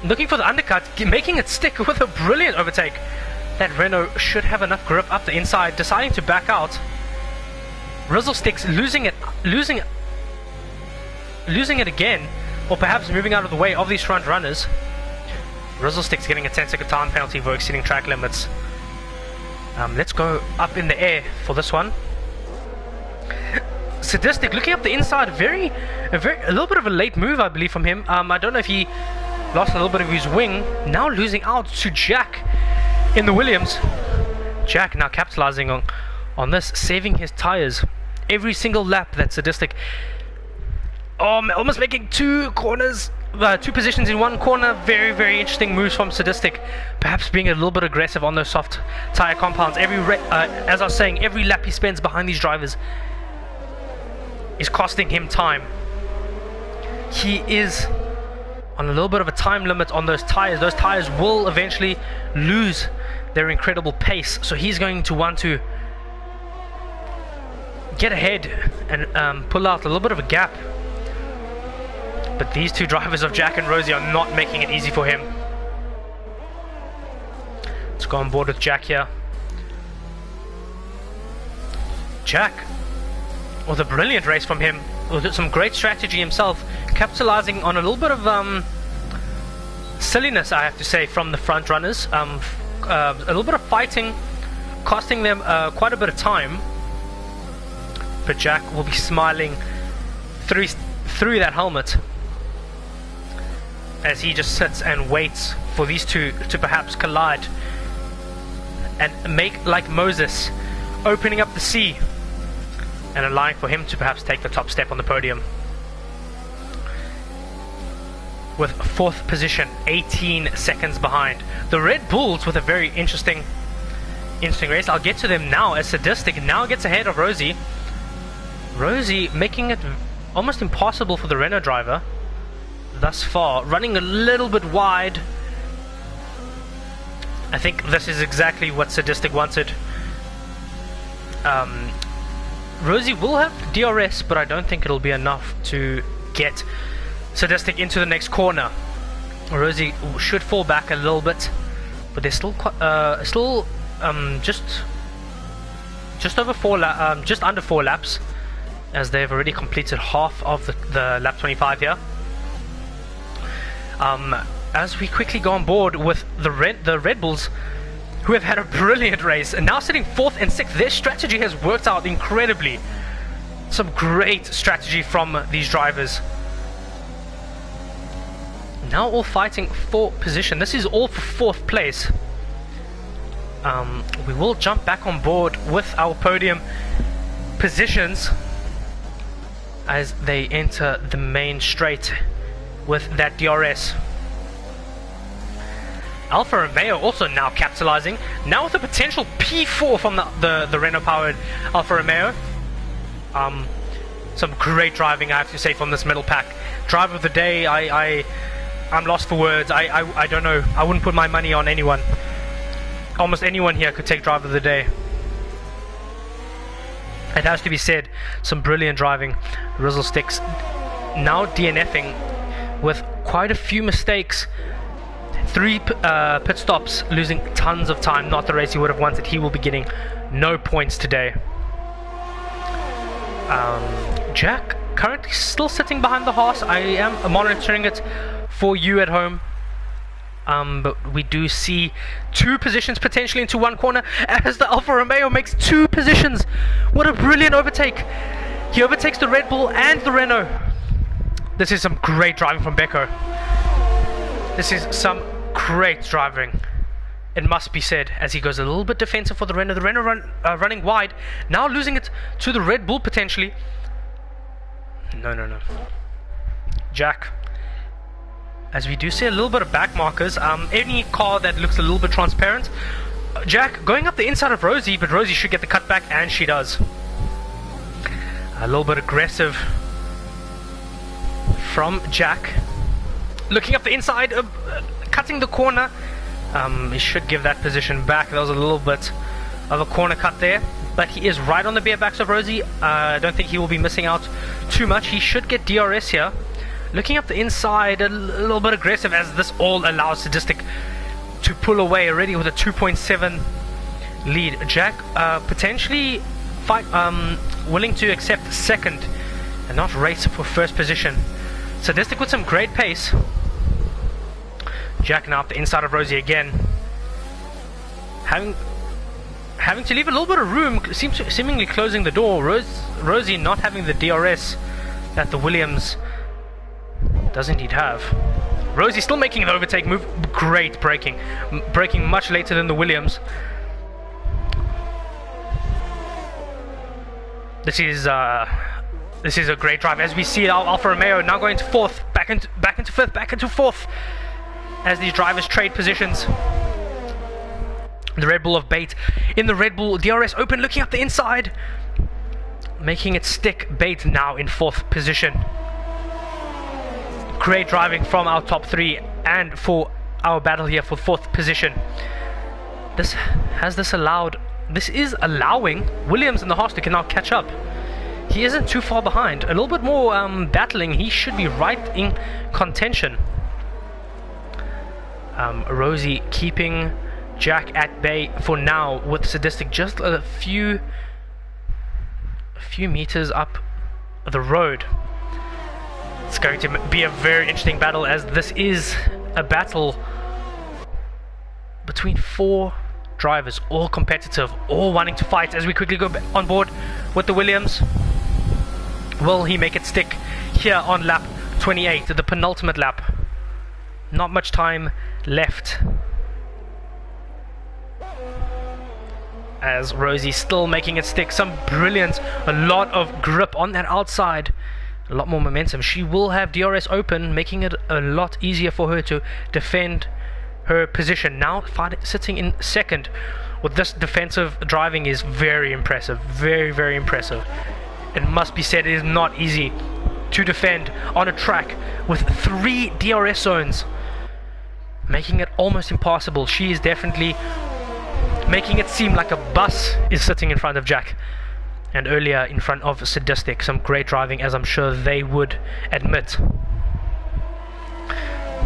Looking for the undercut, making it stick with a brilliant overtake. That Renault should have enough grip up the inside, deciding to back out. Rizzlesticks losing it again, or perhaps moving out of the way of these front runners. Rizzlesticks getting a 10-second time penalty for exceeding track limits. Let's go up in the air for this one. Sadistic looking up the inside, a little bit of a late move, I believe, from him. I don't know if he lost a little bit of his wing. Now losing out to Jack in the Williams. Jack now capitalizing on this, saving his tires every single lap. That Sadistic almost making two positions in one corner. Very interesting moves from Sadistic, perhaps being a little bit aggressive on those soft tire compounds. As I was saying, every lap he spends behind these drivers is costing him time. He is on a little bit of a time limit on those tires. Those tires will eventually lose their incredible pace, so he's going to want to get ahead and pull out a little bit of a gap. But these two drivers of Jack and Rosie are not making it easy for him. Let's go on board with Jack here. Jack, with a brilliant race from him, with some great strategy himself, capitalizing on a little bit of silliness, I have to say, from the front runners. A little bit of fighting, costing them quite a bit of time. But Jack will be smiling through that helmet as he just sits and waits for these two to perhaps collide and make like Moses, opening up the sea and allowing for him to perhaps take the top step on the podium. With fourth position, 18 seconds behind. The Red Bulls with a very interesting race. I'll get to them now, as Sadistic now gets ahead of Rosie. Rosie making it almost impossible for the Renault driver thus far, running a little bit wide. I think this is exactly what Sadistic wanted. Rosie will have DRS, but I don't think it'll be enough to get Sadistic into the next corner. Rosie should fall back a little bit, but they're still just over just under 4 laps, as they've already completed half of the lap 25 here. As we quickly go on board with the Red Bulls, who have had a brilliant race and now sitting 4th and 6th. Their strategy has worked out incredibly. Some great strategy from these drivers. Now all fighting for position. This is all for 4th place. We will jump back on board with our podium positions as they enter the main straight with that DRS. Alfa Romeo also now capitalizing, now with a potential P4 from the Renault powered Alfa Romeo. Some great driving, I have to say, from this middle pack. Driver of the day, I'm lost for words. I don't know, I wouldn't put my money on anyone. Almost anyone here could take driver of the day. It has to be said, some brilliant driving. Rizzlesticks now DNFing with quite a few mistakes. 3 pit stops, losing tons of time. Not the race he would have wanted. He will be getting no points today. Jack currently still sitting behind the Haas. I am monitoring it for you at home. But we do see 2 positions potentially into 1 corner as the Alfa Romeo makes 2 positions. What a brilliant overtake. He overtakes the Red Bull and the Renault. This is some great driving from Beko. This is some great driving. it must be said, as he goes a little bit defensive for the Renault. The Renault running wide, now losing it to the Red Bull potentially. No. Jack, as we do see a little bit of back markers, any car that looks a little bit transparent, Jack going up the inside of Rosie, but Rosie should get the cutback, and she does. A little bit aggressive from Jack, looking up the inside, cutting the corner. He should give that position back. There was a little bit of a corner cut there, but he is right on the bare backs of Rosie. I don't think he will be missing out too much. He should get DRS here. Looking up the inside, a little bit aggressive, as this all allows Sadistic to pull away already with a 2.7 lead. Jack potentially willing to accept second and not race for first position. Sadistic with some great pace. Jack now up the inside of Rosie again, having to leave a little bit of room, seemingly closing the door. Rosie not having the DRS that the Williams does indeed have. Rosie still making the overtake move. Great braking much later than the Williams. This is a great drive, as we see Alfa Romeo now going to fourth, back into fifth, back into fourth, as these drivers trade positions. The Red Bull of Bait in the Red Bull DRS open, looking up the inside, making it stick. Bait now in fourth position. Great driving from our top three, and for our battle here for fourth position. This is allowing Williams and the Haas to now catch up. He isn't too far behind. A little bit more battling, he should be right in contention. Rosie keeping Jack at bay for now, with Sadistic just a few meters up the road. It's going to be a very interesting battle, as this is a battle between four drivers, all competitive, all wanting to fight. As we quickly go on board with the Williams, will he make it stick here on lap 28, the penultimate lap? Not much time left, as Rosie still making it stick. Some brilliant, a lot of grip on that outside, a lot more momentum. She will have DRS open, making it a lot easier for her to defend her position. Now sitting in second with this defensive driving is very impressive, very impressive. It must be said, it is not easy to defend on a track with 3 DRS zones, making it almost impossible. She is definitely making it seem like a bus is sitting in front of Jack, and earlier in front of Sadistic. Some great driving, as I'm sure they would admit.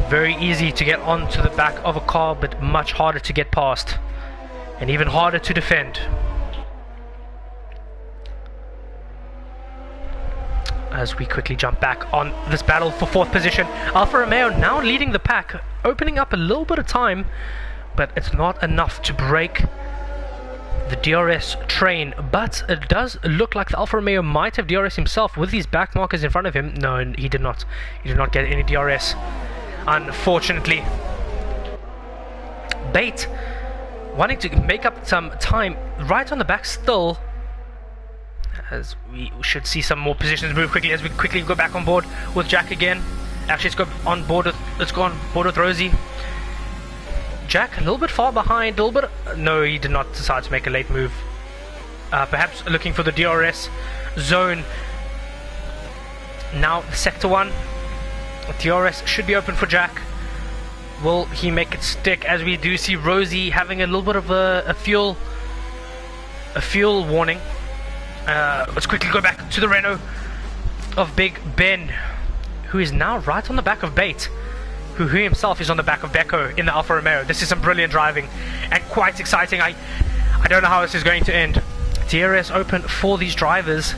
Very easy to get onto the back of a car, but much harder to get past, and even harder to defend. As we quickly jump back on this battle for fourth position, Alfa Romeo now leading the pack, opening up a little bit of time, but it's not enough to break the DRS train. But it does look like the Alfa Romeo might have DRS himself with these back markers in front of him. No, he did not. He did not get any DRS, unfortunately. Bait wanting to make up some time right on the back still, as we should see some more positions move quickly as we quickly go back on board with Jack again. Actually, let's go on board with Rosie. Jack a little bit far behind, a little bit. No, he did not decide to make a late move. Perhaps looking for the DRS zone. Now sector 1. DRS should be open for Jack. Will he make it stick? As we do see Rosie having a little bit of a fuel warning. Let's quickly go back to the Renault of Big Ben, who is now right on the back of Bait, who himself is on the back of Becco in the Alfa Romeo. This is some brilliant driving and quite exciting. I don't know how this is going to end. DRS open for these drivers.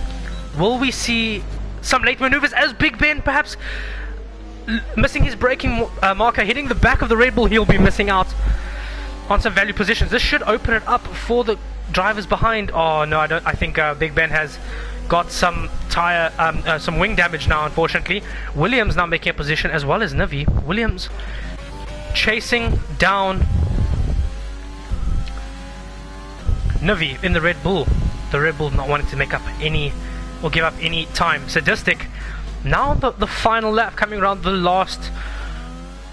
Will we see some late maneuvers as Big Ben perhaps missing his braking marker, hitting the back of the Red Bull? He'll be missing out on some value positions. This should open it up for the drivers behind. Oh no, I think Big Ben has got some some wing damage now, unfortunately. Williams now making a position, as well as Nivi. Williams chasing down Navi in the Red Bull. The Red Bull not wanting to make up any or give up any time. Sadistic. Now the final lap, coming around the last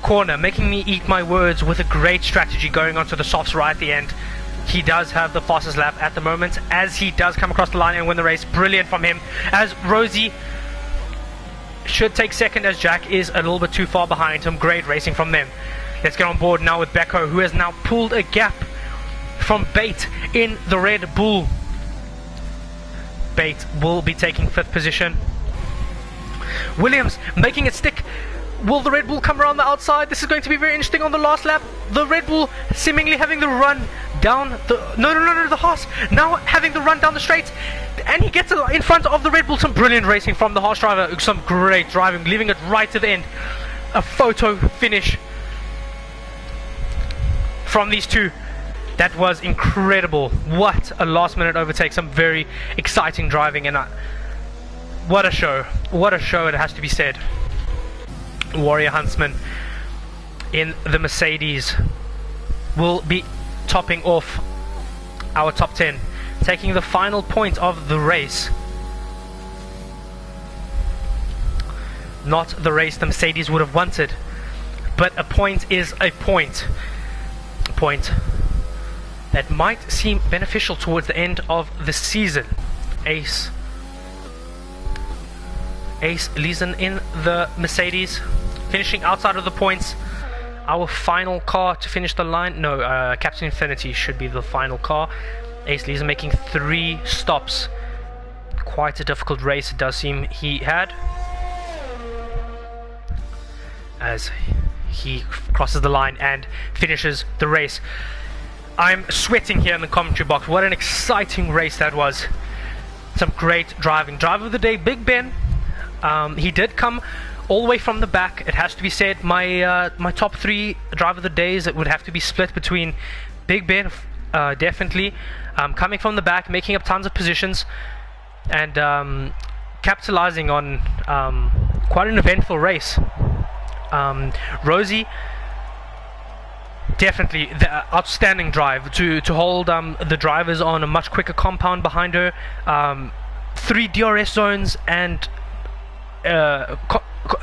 corner, making me eat my words with a great strategy going onto the softs right at the end. He does have the fastest lap at the moment, as he does come across the line and win the race. Brilliant from him, as Rosie should take second, as Jack is a little bit too far behind him. Great racing from them. Let's get on board now with Becco, who has now pulled a gap from Bate in the Red Bull. Bate will be taking 5th position. Williams making it stick. Will the Red Bull come around the outside? This is going to be very interesting on the last lap. The Red Bull seemingly having the run down the... No, the Haas now having the run down the straight. And he gets in front of the Red Bull. Some brilliant racing from the Haas driver. Some great driving, leaving it right to the end. A photo finish from these two. That was incredible. What a last minute overtake. Some very exciting driving, and what a show. What a show, it has to be said. Warrior Huntsman in the Mercedes will be topping off our top 10, taking the final point of the race. Not the race the Mercedes would have wanted, but a point is a point. A point that might seem beneficial towards the end of the season. Ace Leeson in the Mercedes, finishing outside of the points. Our final car to finish the line, no, Captain Infinity should be the final car. Ace Leeson making 3 stops. Quite a difficult race it does seem he had, as he crosses the line and finishes the race. I'm sweating here in the commentary box. What an exciting race that was. Some great driving. Driver of the day, Big Ben. He did come all the way from the back, it has to be said. My top 3 driver of the days, it would have to be split between Big Ben, definitely, coming from the back, making up tons of positions, and capitalizing on quite an eventful race. Rosie, definitely the outstanding drive to hold the drivers on a much quicker compound behind her. 3 DRS zones and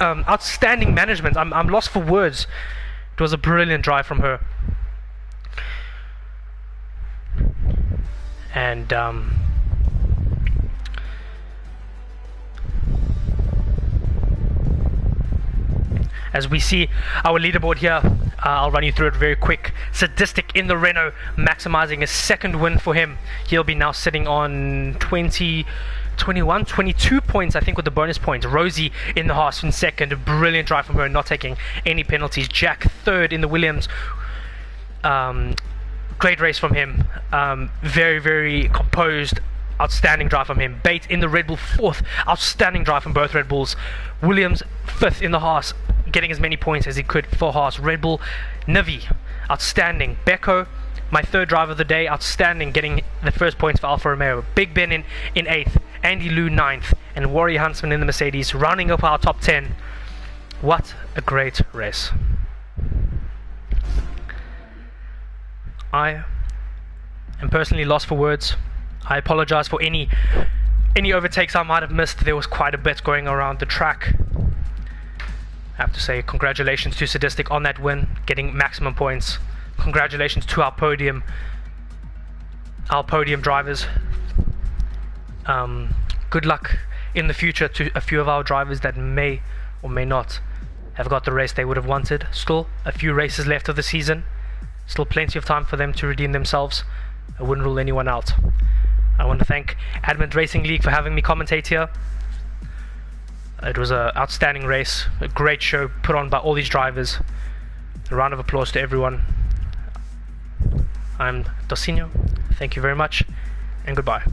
outstanding management. I'm lost for words. It was a brilliant drive from her. And as we see our leaderboard here, I'll run you through it very quick. Sadistic in the Renault, maximizing a 2nd win for him. He'll be now sitting on 22 points, I think, with the bonus points. Rosie in the Haas in 2nd, a brilliant drive from her, not taking any penalties. Jack 3rd in the Williams. Great race from him. Very, very composed, outstanding drive from him. Bate in the Red Bull 4th, outstanding drive from both Red Bulls. Williams 5th in the Haas, getting as many points as he could for Haas. Red Bull, Navi, outstanding. Becco, my 3rd driver of the day, outstanding, getting the 1st points for Alfa Romeo. Big Ben in 8th, Andy Liu 9th, and Warrior Huntsman in the Mercedes, rounding up our top 10. What a great race. I am personally lost for words. I apologize for any overtakes I might have missed. There was quite a bit going around the track. I have to say congratulations to Sadistic on that win, getting maximum points. Congratulations to our podium drivers. Good luck in the future to a few of our drivers that may or may not have got the race they would have wanted. Still a few races left of the season. Still plenty of time for them to redeem themselves. I wouldn't rule anyone out. I want to thank Advent Racing League for having me commentate here. It was an outstanding race, a great show put on by all these drivers. A round of applause to everyone. I'm Docinho. Thank you very much, and goodbye.